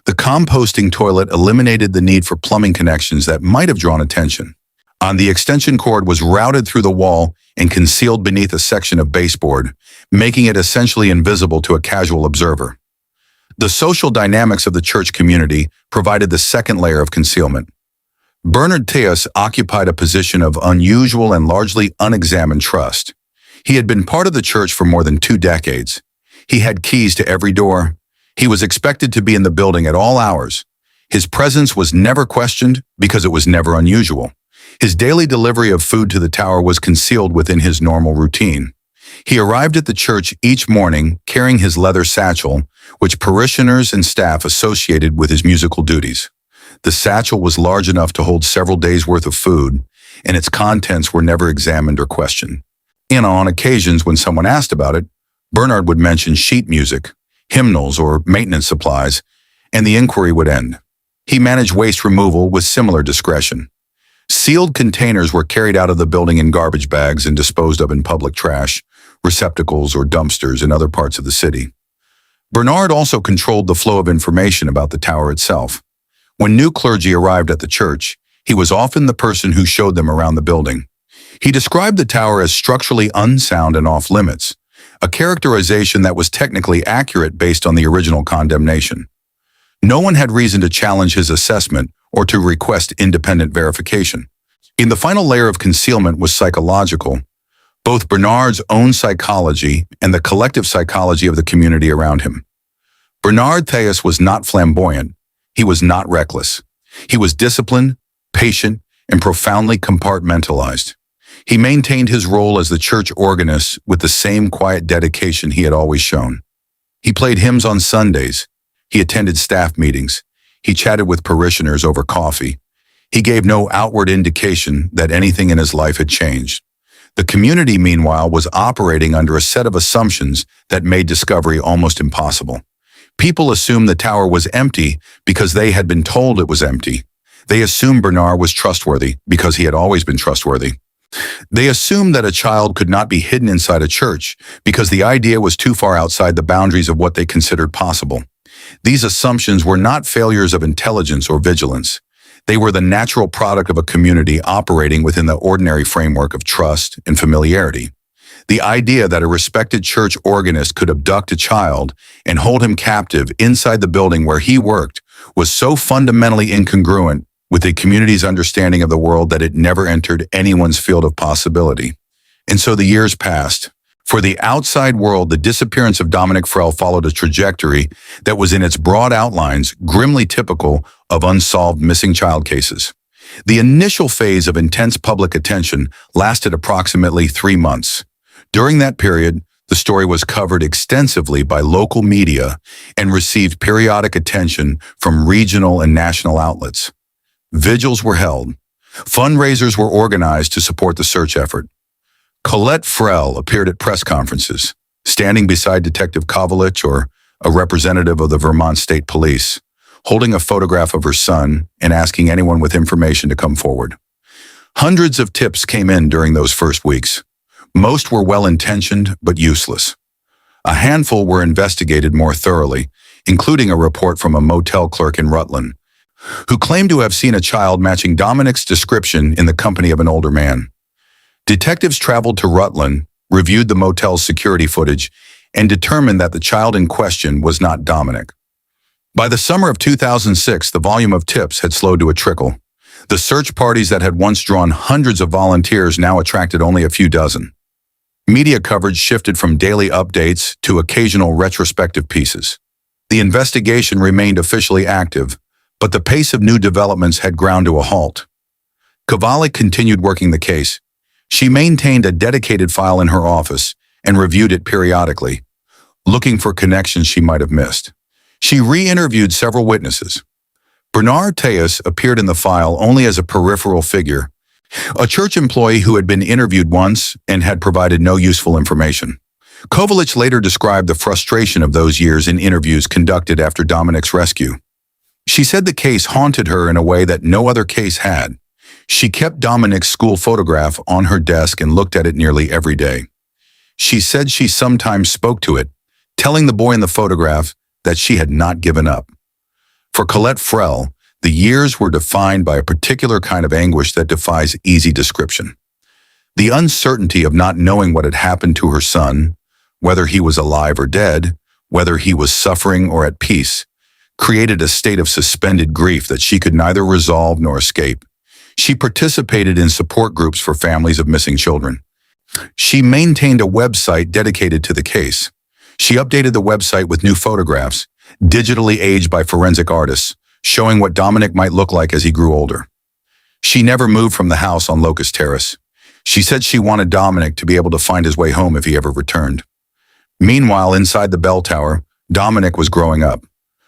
S1: The composting toilet eliminated the need for plumbing connections that might have drawn attention. The extension cord was routed through the wall and concealed beneath a section of baseboard, making it essentially invisible to a casual observer. The social dynamics of the church community provided the second layer of concealment. Bernard Theus occupied a position of unusual and largely unexamined trust. He had been part of the church for more than 2 decades. He had keys to every door. He was expected to be in the building at all hours. His presence was never questioned because it was never unusual. His daily delivery of food to the tower was concealed within his normal routine. He arrived at the church each morning carrying his leather satchel, which parishioners and staff associated with his musical duties. The satchel was large enough to hold several days' worth of food, and its contents were never examined or questioned. And on occasions when someone asked about it, Bernard would mention sheet music, hymnals, or maintenance supplies, and the inquiry would end. He managed waste removal with similar discretion. Sealed containers were carried out of the building in garbage bags and disposed of in public trash, receptacles, or dumpsters in other parts of the city. Bernard also controlled the flow of information about the tower itself. When new clergy arrived at the church, he was often the person who showed them around the building. He described the tower as structurally unsound and off-limits, a characterization that was technically accurate based on the original condemnation. No one had reason to challenge his assessment or to request independent verification. In the final layer of concealment was psychological, both Bernard's own psychology and the collective psychology of the community around him. Bernard-The was not flamboyant. He was not reckless. He was disciplined, patient, and profoundly compartmentalized. He maintained his role as the church organist with the same quiet dedication he had always shown. He played hymns on Sundays. He attended staff meetings. He chatted with parishioners over coffee. He gave no outward indication that anything in his life had changed. The community, meanwhile, was operating under a set of assumptions that made discovery almost impossible. People assumed the tower was empty because they had been told it was empty. They assumed Bernard was trustworthy because he had always been trustworthy. They assumed that a child could not be hidden inside a church because the idea was too far outside the boundaries of what they considered possible. These assumptions were not failures of intelligence or vigilance. They were the natural product of a community operating within the ordinary framework of trust and familiarity. The idea that a respected church organist could abduct a child and hold him captive inside the building where he worked was so fundamentally incongruent with the community's understanding of the world that it never entered anyone's field of possibility. And so the years passed. For the outside world, the disappearance of Dominic Frell followed a trajectory that was in its broad outlines grimly typical of unsolved missing child cases. The initial phase of intense public attention lasted approximately 3 months. During that period, the story was covered extensively by local media and received periodic attention from regional and national outlets. Vigils were held. Fundraisers were organized to support the search effort. Colette Frell appeared at press conferences, standing beside Detective Kovalich or a representative of the Vermont State Police, holding a photograph of her son and asking anyone with information to come forward. Hundreds of tips came in during those first weeks. Most were well-intentioned but useless. A handful were investigated more thoroughly, including a report from a motel clerk in Rutland, who claimed to have seen a child matching Dominic's description in the company of an older man. Detectives traveled to Rutland, reviewed the motel's security footage, and determined that the child in question was not Dominic. By the summer of 2006, the volume of tips had slowed to a trickle. The search parties that had once drawn hundreds of volunteers now attracted only a few dozen. Media coverage shifted from daily updates to occasional retrospective pieces. The investigation remained officially active, but the pace of new developments had ground to a halt. Kovalich continued working the case. She maintained a dedicated file in her office and reviewed it periodically, looking for connections she might have missed. She re-interviewed several witnesses. Bernard-The appeared in the file only as a peripheral figure, a church employee who had been interviewed once and had provided no useful information. Kovalich later described the frustration of those years in interviews conducted after Dominic's rescue. She said the case haunted her in a way that no other case had. She kept Dominic's school photograph on her desk and looked at it nearly every day. She said she sometimes spoke to it, telling the boy in the photograph that she had not given up. For Colette Frell, the years were defined by a particular kind of anguish that defies easy description. The uncertainty of not knowing what had happened to her son, whether he was alive or dead, whether he was suffering or at peace, created a state of suspended grief that she could neither resolve nor escape. She participated in support groups for families of missing children. She maintained a website dedicated to the case. She updated the website with new photographs, digitally aged by forensic artists, showing what Dominic might look like as he grew older. She never moved from the house on Locust Terrace. She said she wanted Dominic to be able to find his way home if he ever returned. Meanwhile, inside the bell tower, Dominic was growing up.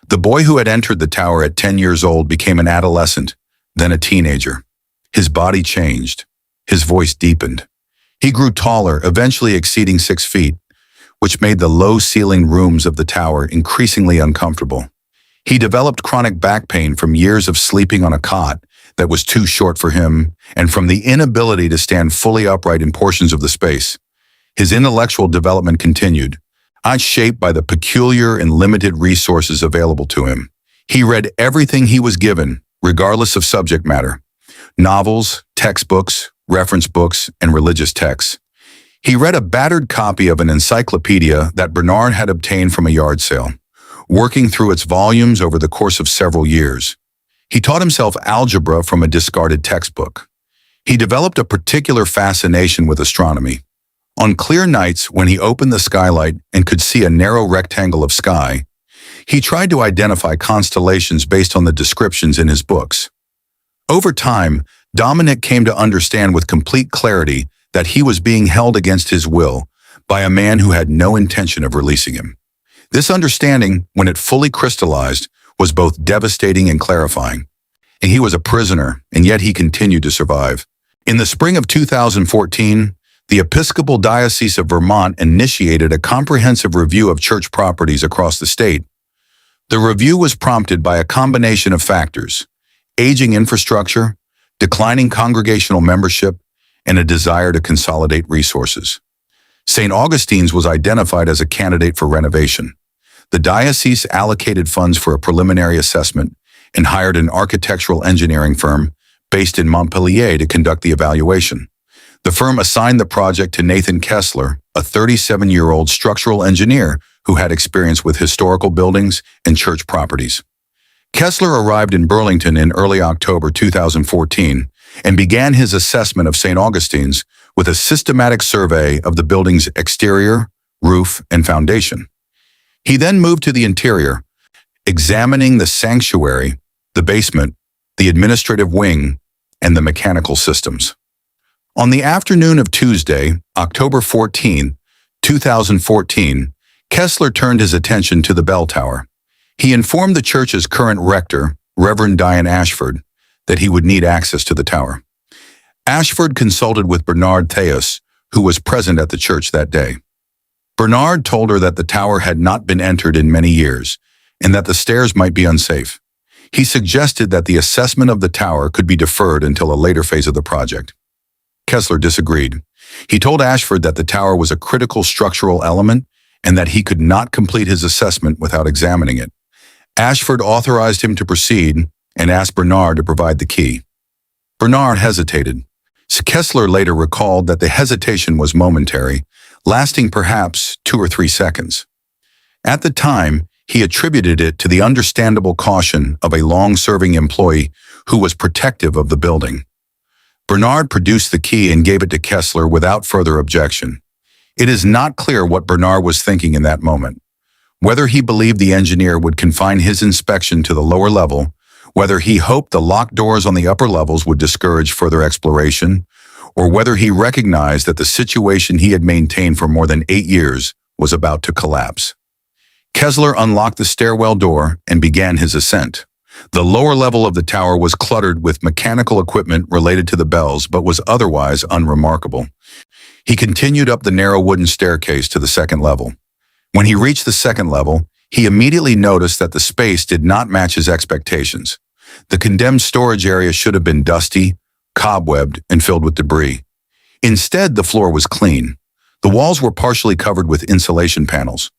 S1: The boy who had entered the tower at 10 years old became an adolescent, then a teenager. His body changed. His voice deepened. He grew taller, eventually exceeding 6 feet, which made the low-ceilinged rooms of the tower increasingly uncomfortable. He developed chronic back pain from years of sleeping on a cot that was too short for him and from the inability to stand fully upright in portions of the space. His intellectual development continued, shaped by the peculiar and limited resources available to him. He read everything he was given, regardless of subject matter: novels, textbooks, reference books, and religious texts. He read a battered copy of an encyclopedia that Bernard had obtained from a yard sale, working through its volumes over the course of several years. He taught himself algebra from a discarded textbook. He developed a particular fascination with astronomy. On clear nights, when he opened the skylight and could see a narrow rectangle of sky, he tried to identify constellations based on the descriptions in his books. Over time, Dominic came to understand with complete clarity that he was being held against his will by a man who had no intention of releasing him. This understanding, when it fully crystallized, was both devastating and clarifying. And he was a prisoner, and yet he continued to survive. In the spring of 2014, the Episcopal Diocese of Vermont initiated a comprehensive review of church properties across the state. The review was prompted by a combination of factors: aging infrastructure, declining congregational membership, and a desire to consolidate resources. St. Augustine's was identified as a candidate for renovation. The diocese allocated funds for a preliminary assessment and hired an architectural engineering firm based in Montpellier to conduct the evaluation. The firm assigned the project to Nathan Kessler, a 37-year-old structural engineer who had experience with historical buildings and church properties. Kessler arrived in Burlington in early October 2014 and began his assessment of St. Augustine's with a systematic survey of the building's exterior, roof, and foundation. He then moved to the interior, examining the sanctuary, the basement, the administrative wing, and the mechanical systems. On the afternoon of Tuesday, October 14, 2014, Kessler turned his attention to the bell tower. He informed the church's current rector, Reverend Diane Ashford, that he would need access to the tower. Ashford consulted with Bernard-The, who was present at the church that day. Bernard told her that the tower had not been entered in many years and that the stairs might be unsafe. He suggested that the assessment of the tower could be deferred until a later phase of the project. Kessler disagreed. He told Ashford that the tower was a critical structural element and that he could not complete his assessment without examining it. Ashford authorized him to proceed and asked Bernard to provide the key. Bernard hesitated. Kessler later recalled that the hesitation was momentary, lasting perhaps 2 or 3 seconds. At the time, he attributed it to the understandable caution of a long-serving employee who was protective of the building. Bernard produced the key and gave it to Kessler without further objection. It is not clear what Bernard was thinking in that moment. Whether he believed the engineer would confine his inspection to the lower level, whether he hoped the locked doors on the upper levels would discourage further exploration, or whether he recognized that the situation he had maintained for more than 8 years was about to collapse. Kessler unlocked the stairwell door and began his ascent. The lower level of the tower was cluttered with mechanical equipment related to the bells, but was otherwise unremarkable. He continued up the narrow wooden staircase to the second level. When he reached the second level, he immediately noticed that the space did not match his expectations. The condemned storage area should have been dusty, cobwebbed, and filled with debris. Instead, the floor was clean. The walls were partially covered with insulation panels.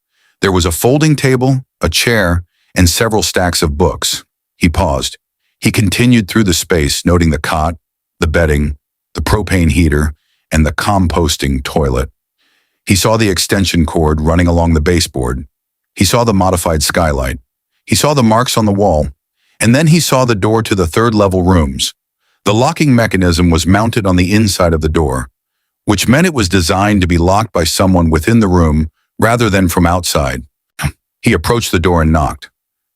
S1: There was a folding table, a chair, and several stacks of books. He paused. He continued through the space, noting the cot, the bedding, the propane heater, and the composting toilet. He saw the extension cord running along the baseboard. He saw the modified skylight. He saw the marks on the wall. And then he saw the door to the third-level rooms. The locking mechanism was mounted on the inside of the door, which meant it was designed to be locked by someone within the room rather than from outside. He approached the door and knocked.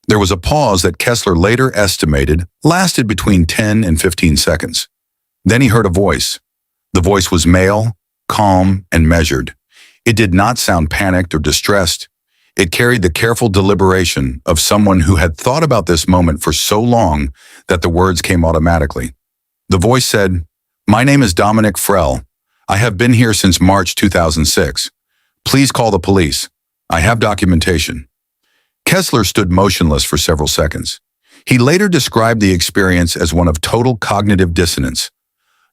S1: There was a pause that Kessler later estimated lasted between 10 and 15 seconds. Then he heard a voice. The voice was male, calm, and measured. It did not sound panicked or distressed. It carried the careful deliberation of someone who had thought about this moment for so long that the words came automatically. The voice said, "My name is Dominic Frell. I have been here since March 2006. Please call the police. I have documentation." Kessler stood motionless for several seconds. He later described the experience as one of total cognitive dissonance,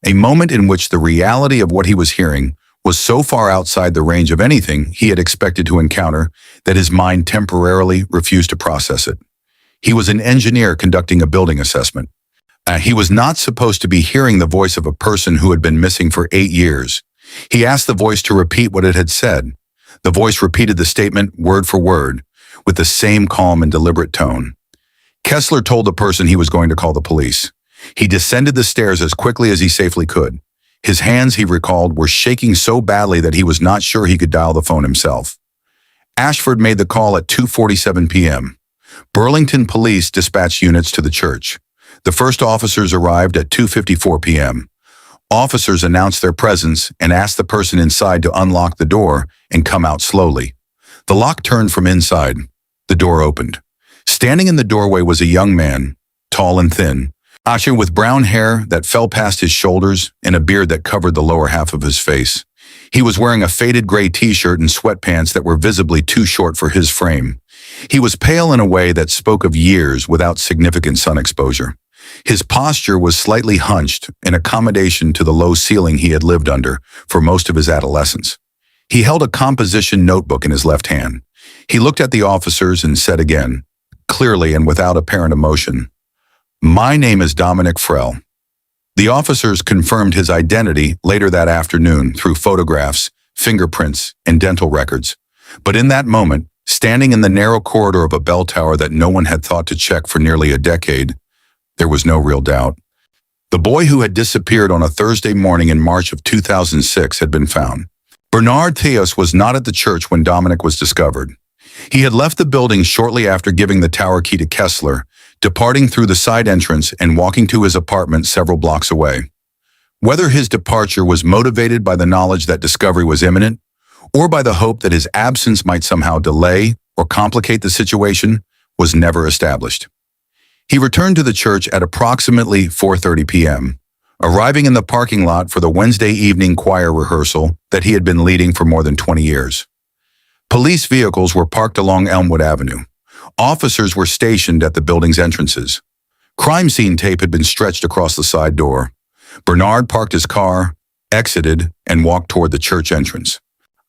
S1: a moment in which the reality of what he was hearing was so far outside the range of anything he had expected to encounter that his mind temporarily refused to process it. He was an engineer conducting a building assessment. He was not supposed to be hearing the voice of a person who had been missing for 8 years. He asked the voice to repeat what it had said. The voice repeated the statement word for word, with the same calm and deliberate tone. Kessler told the person he was going to call the police. He descended the stairs as quickly as he safely could. His hands, he recalled, were shaking so badly that he was not sure he could dial the phone himself. Ashford made the call at 2:47 p.m. Burlington police dispatched units to the church. The first officers arrived at 2:54 p.m. Officers announced their presence and asked the person inside to unlock the door and come out slowly. The lock turned from inside. The door opened. Standing in the doorway was a young man, tall and thin, with brown hair that fell past his shoulders and a beard that covered the lower half of his face. He was wearing a faded gray t-shirt and sweatpants that were visibly too short for his frame. He was pale in a way that spoke of years without significant sun exposure. His posture was slightly hunched, in accommodation to the low ceiling he had lived under for most of his adolescence. He held a composition notebook in his left hand. He looked at the officers and said again, clearly and without apparent emotion, "My name is Dominic Frell." The officers confirmed his identity later that afternoon through photographs, fingerprints, and dental records. But in that moment, standing in the narrow corridor of a bell tower that no one had thought to check for nearly a decade, there was no real doubt. The boy who had disappeared on a Thursday morning in March of 2006 had been found. Vermont.The was not at the church when Dominic was discovered. He had left the building shortly after giving the tower key to Kessler, departing through the side entrance and walking to his apartment several blocks away. Whether his departure was motivated by the knowledge that discovery was imminent, or by the hope that his absence might somehow delay or complicate the situation, was never established. He returned to the church at approximately 4:30 p.m., arriving in the parking lot for the Wednesday evening choir rehearsal that he had been leading for more than 20 years. Police vehicles were parked along Elmwood Avenue. Officers were stationed at the building's entrances. Crime scene tape had been stretched across the side door. Bernard parked his car, exited, and walked toward the church entrance.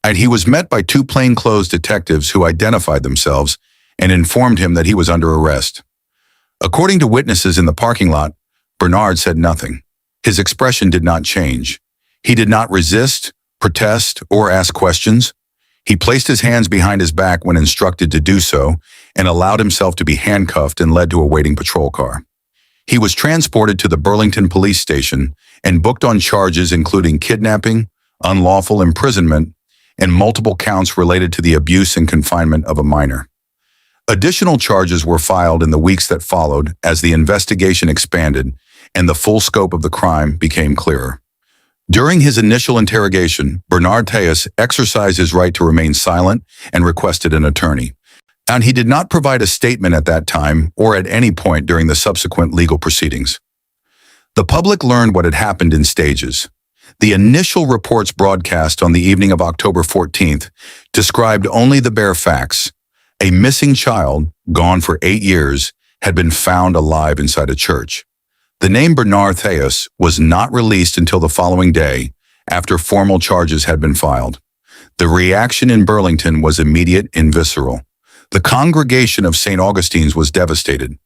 S1: And he was met by 2 plainclothes detectives who identified themselves and informed him that he was under arrest. According to witnesses in the parking lot, Bernard said nothing. His expression did not change. He did not resist, protest, or ask questions. He placed his hands behind his back when instructed to do so and allowed himself to be handcuffed and led to a waiting patrol car. He was transported to the Burlington police station and booked on charges including kidnapping, unlawful imprisonment, and multiple counts related to the abuse and confinement of a minor. Additional charges were filed in the weeks that followed as the investigation expanded and the full scope of the crime became clearer. During his initial interrogation, Vermont.The exercised his right to remain silent and requested an attorney. And he did not provide a statement at that time or at any point during the subsequent legal proceedings. The public learned what had happened in stages. The initial reports broadcast on the evening of October 14th described only the bare facts. A missing child, gone for 8 years, had been found alive inside a church. The name Vermont.The was not released until the following day, after formal charges had been filed. The reaction in Burlington was immediate and visceral. The congregation of St. Augustine's was devastated,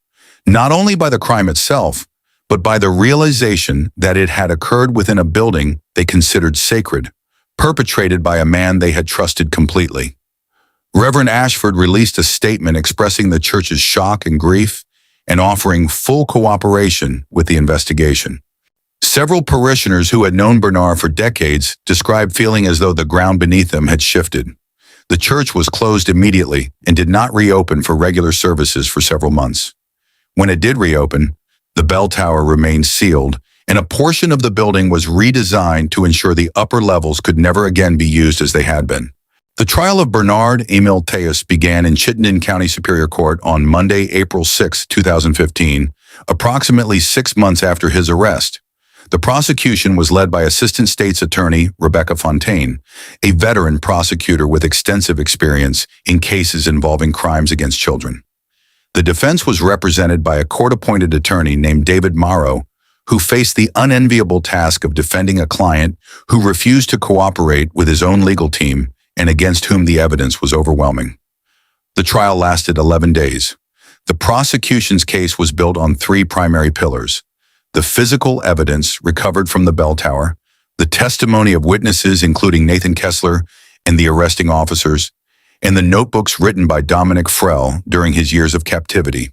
S1: not only by the crime itself, but by the realization that it had occurred within a building they considered sacred, perpetrated by a man they had trusted completely. Reverend Ashford released a statement expressing the church's shock and grief and offering full cooperation with the investigation. Several parishioners who had known Bernard for decades described feeling as though the ground beneath them had shifted. The church was closed immediately and did not reopen for regular services for several months. When it did reopen, the bell tower remained sealed, and a portion of the building was redesigned to ensure the upper levels could never again be used as they had been. The trial of Bernard Emil Theus began in Chittenden County Superior Court on Monday, April 6, 2015, approximately 6 months after his arrest. The prosecution was led by Assistant State's Attorney Rebecca Fontaine, a veteran prosecutor with extensive experience in cases involving crimes against children. The defense was represented by a court-appointed attorney named David Morrow, who faced the unenviable task of defending a client who refused to cooperate with his own legal team and against whom the evidence was overwhelming. The trial lasted 11 days. The prosecution's case was built on 3 primary pillars: the physical evidence recovered from the bell tower, the testimony of witnesses including Nathan Kessler and the arresting officers, and the notebooks written by Dominic Frell during his years of captivity.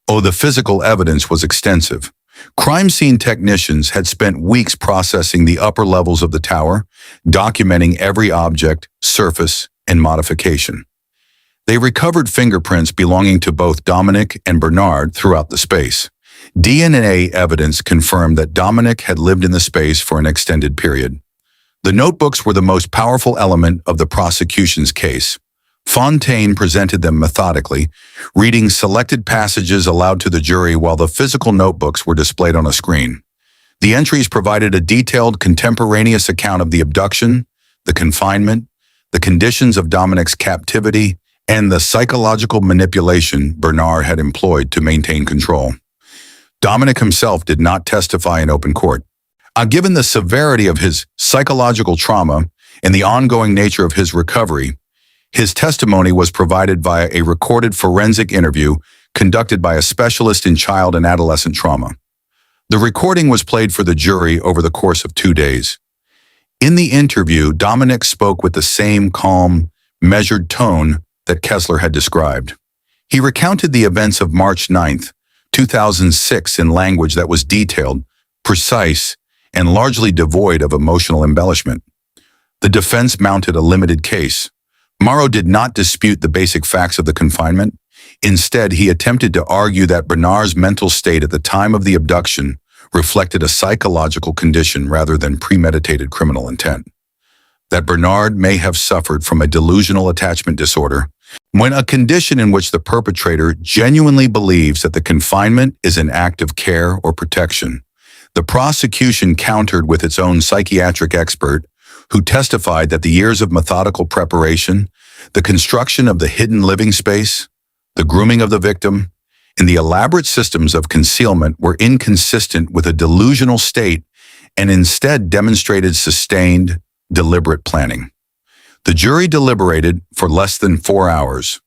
S1: The physical evidence was extensive. Crime scene technicians had spent weeks processing the upper levels of the tower, documenting every object, surface, and modification. They recovered fingerprints belonging to both Dominic and Bernard throughout the space. DNA evidence confirmed that Dominic had lived in the space for an extended period. The notebooks were the most powerful element of the prosecution's case. Fontaine presented them methodically, reading selected passages aloud to the jury while the physical notebooks were displayed on a screen. The entries provided a detailed contemporaneous account of the abduction, the confinement, the conditions of Dominic's captivity, and the psychological manipulation Bernard had employed to maintain control. Dominic himself did not testify in open court. Given the severity of his psychological trauma and the ongoing nature of his recovery, his testimony was provided via a recorded forensic interview conducted by a specialist in child and adolescent trauma. The recording was played for the jury over the course of 2 days. In the interview, Dominic spoke with the same calm, measured tone that Kessler had described. He recounted the events of March 9, 2006 in language that was detailed, precise, and largely devoid of emotional embellishment. The defense mounted a limited case. Morrow did not dispute the basic facts of the confinement. Instead, he attempted to argue that Bernard's mental state at the time of the abduction reflected a psychological condition rather than premeditated criminal intent. That Bernard may have suffered from a delusional attachment disorder, when a condition in which the perpetrator genuinely believes that the confinement is an act of care or protection. The prosecution countered with its own psychiatric expert, who testified that the years of methodical preparation, the construction of the hidden living space, the grooming of the victim, and the elaborate systems of concealment were inconsistent with a delusional state and instead demonstrated sustained, deliberate planning. The jury deliberated for less than 4 hours.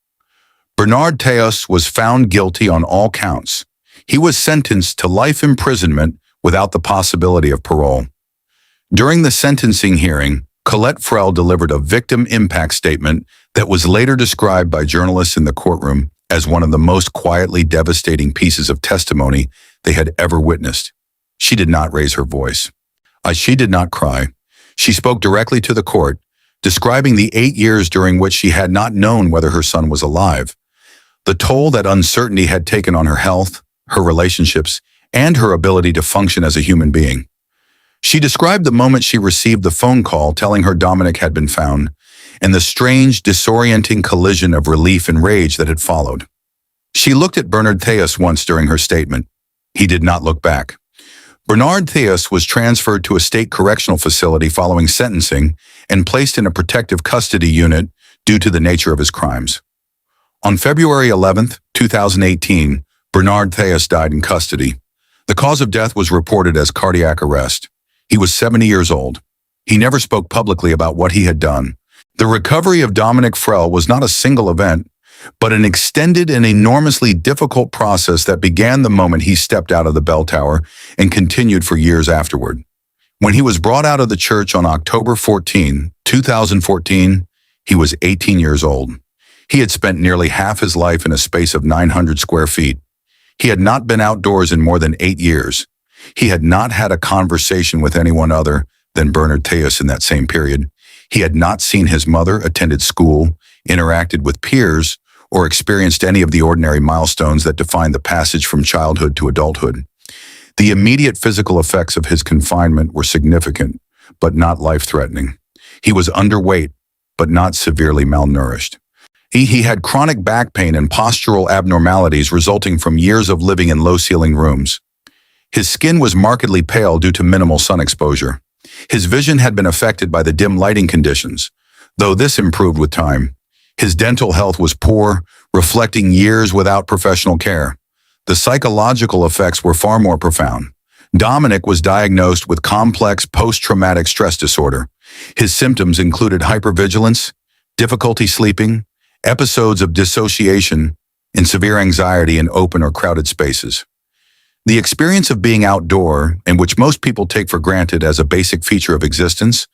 S1: Bernard Theus was found guilty on all counts. He was sentenced to life imprisonment without the possibility of parole. During the sentencing hearing, Colette Frell delivered a victim impact statement that was later described by journalists in the courtroom as one of the most quietly devastating pieces of testimony they had ever witnessed. She did not raise her voice. She did not cry. She spoke directly to the court, describing the 8 years during which she had not known whether her son was alive, the toll that uncertainty had taken on her health, her relationships, and her ability to function as a human being. She described the moment she received the phone call telling her Dominic had been found, and the strange, disorienting collision of relief and rage that had followed. She looked at Bernard Theus once during her statement. He did not look back. Bernard Theus was transferred to a state correctional facility following sentencing and placed in a protective custody unit due to the nature of his crimes. On February 11, 2018, Bernard Theus died in custody. The cause of death was reported as cardiac arrest. He was 70 years old. He never spoke publicly about what he had done. The recovery of Dominic Frell was not a single event, but an extended and enormously difficult process that began the moment he stepped out of the bell tower and continued for years afterward. When he was brought out of the church on October 14, 2014, he was 18 years old. He had spent nearly half his life in a space of 900 square feet. He had not been outdoors in more than 8 years. He had not had a conversation with anyone other than Bernard Theus in that same period. He had not seen his mother, attended school, interacted with peers, or experienced any of the ordinary milestones that define the passage from childhood to adulthood. The immediate physical effects of his confinement were significant, but not life-threatening. He was underweight, but not severely malnourished. He had chronic back pain and postural abnormalities resulting from years of living in low-ceiling rooms. His skin was markedly pale due to minimal sun exposure. His vision had been affected by the dim lighting conditions, though this improved with time. His dental health was poor, reflecting years without professional care. The psychological effects were far more profound. Dominic was diagnosed with complex post-traumatic stress disorder. His symptoms included hypervigilance, difficulty sleeping, episodes of dissociation, and severe anxiety in open or crowded spaces. The experience of being outdoor, and which most people take for granted as a basic feature of existence,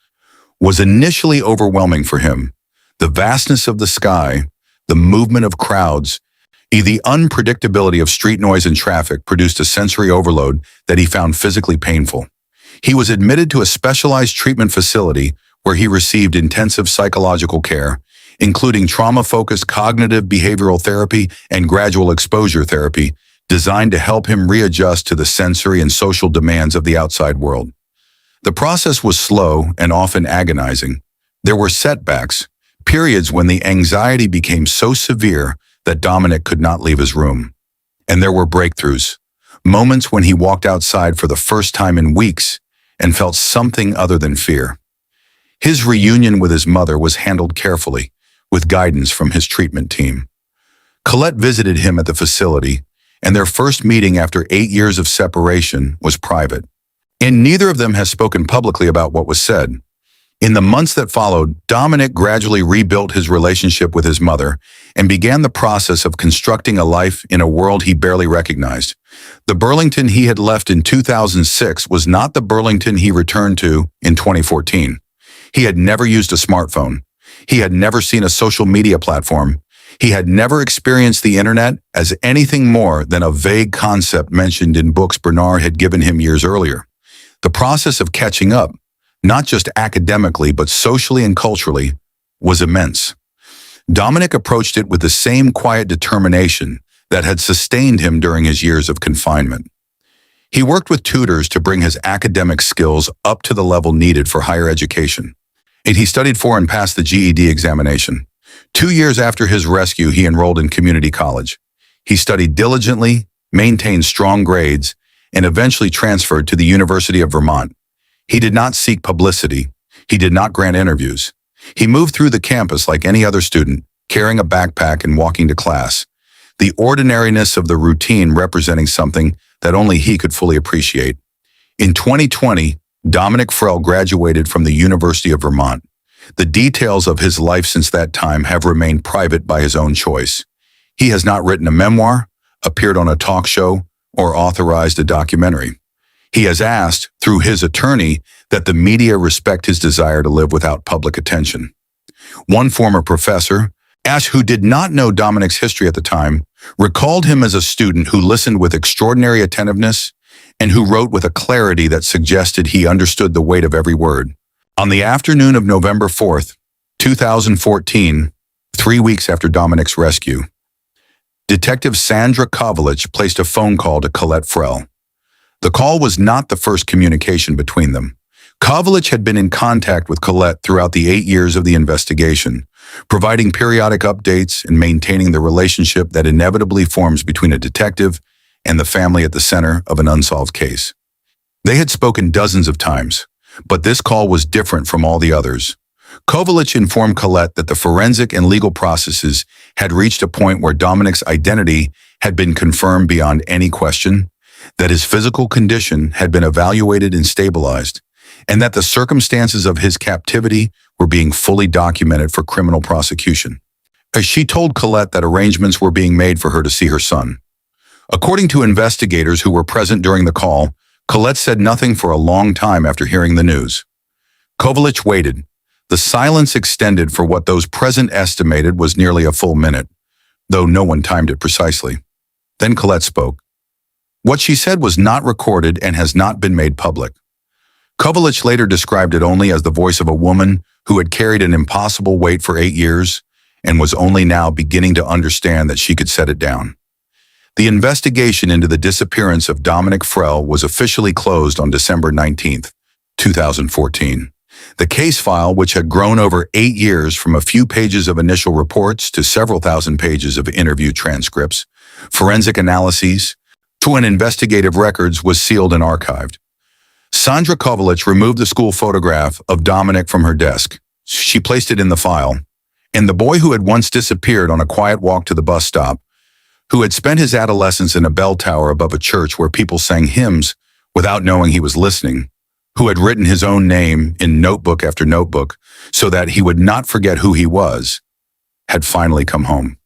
S1: was initially overwhelming for him. The vastness of the sky, the movement of crowds, the unpredictability of street noise and traffic produced a sensory overload that he found physically painful. He was admitted to a specialized treatment facility where he received intensive psychological care, including trauma-focused cognitive behavioral therapy and gradual exposure therapy, designed to help him readjust to the sensory and social demands of the outside world. The process was slow and often agonizing. There were setbacks, periods when the anxiety became so severe that Dominic could not leave his room. And there were breakthroughs, moments when he walked outside for the first time in weeks and felt something other than fear. His reunion with his mother was handled carefully, with guidance from his treatment team. Colette visited him at the facility, and their first meeting after 8 years of separation was private. And neither of them has spoken publicly about what was said. In the months that followed, Dominic gradually rebuilt his relationship with his mother and began the process of constructing a life in a world he barely recognized. The Burlington he had left in 2006 was not the Burlington he returned to in 2014. He had never used a smartphone. He had never seen a social media platform. He had never experienced the internet as anything more than a vague concept mentioned in books Bernard had given him years earlier. The process of catching up, not just academically but socially and culturally, was immense. Dominic approached it with the same quiet determination that had sustained him during his years of confinement. He worked with tutors to bring his academic skills up to the level needed for higher education. And he studied for and passed the GED examination. 2 years after his rescue, he enrolled in community college. He studied diligently, maintained strong grades, and eventually transferred to the University of Vermont. He did not seek publicity. He did not grant interviews. He moved through the campus like any other student, carrying a backpack and walking to class, the ordinariness of the routine representing something that only he could fully appreciate. In 2020, Dominic Frell graduated from the University of Vermont. The details of his life since that time have remained private by his own choice. He has not written a memoir, appeared on a talk show, or authorized a documentary. He has asked, through his attorney, that the media respect his desire to live without public attention. One former professor, Ash, who did not know Dominic's history at the time, recalled him as a student who listened with extraordinary attentiveness and who wrote with a clarity that suggested he understood the weight of every word. On the afternoon of November 4th, 2014, 3 weeks after Dominic's rescue, Detective Sandra Kovalich placed a phone call to Colette Frell. The call was not the first communication between them. Kovalich had been in contact with Colette throughout the 8 years of the investigation, providing periodic updates and maintaining the relationship that inevitably forms between a detective and the family at the center of an unsolved case. They had spoken dozens of times, but this call was different from all the others. Kovalich informed Colette that the forensic and legal processes had reached a point where Dominic's identity had been confirmed beyond any question, that his physical condition had been evaluated and stabilized, and that the circumstances of his captivity were being fully documented for criminal prosecution. As she told Colette that arrangements were being made for her to see her son. According to investigators who were present during the call, Colette said nothing for a long time after hearing the news. Kovalich waited. The silence extended for what those present estimated was nearly a full minute, though no one timed it precisely. Then Colette spoke. What she said was not recorded and has not been made public. Kovalich later described it only as the voice of a woman who had carried an impossible weight for 8 years and was only now beginning to understand that she could set it down. The investigation into the disappearance of Dominic Frell was officially closed on December 19, 2014. The case file, which had grown over 8 years from a few pages of initial reports to several thousand pages of interview transcripts, forensic analyses, to an investigative records, was sealed and archived. Sandra Kovalich removed the school photograph of Dominic from her desk. She placed it in the file, and the boy who had once disappeared on a quiet walk to the bus stop, who had spent his adolescence in a bell tower above a church where people sang hymns without knowing he was listening, who had written his own name in notebook after notebook so that he would not forget who he was, had finally come home.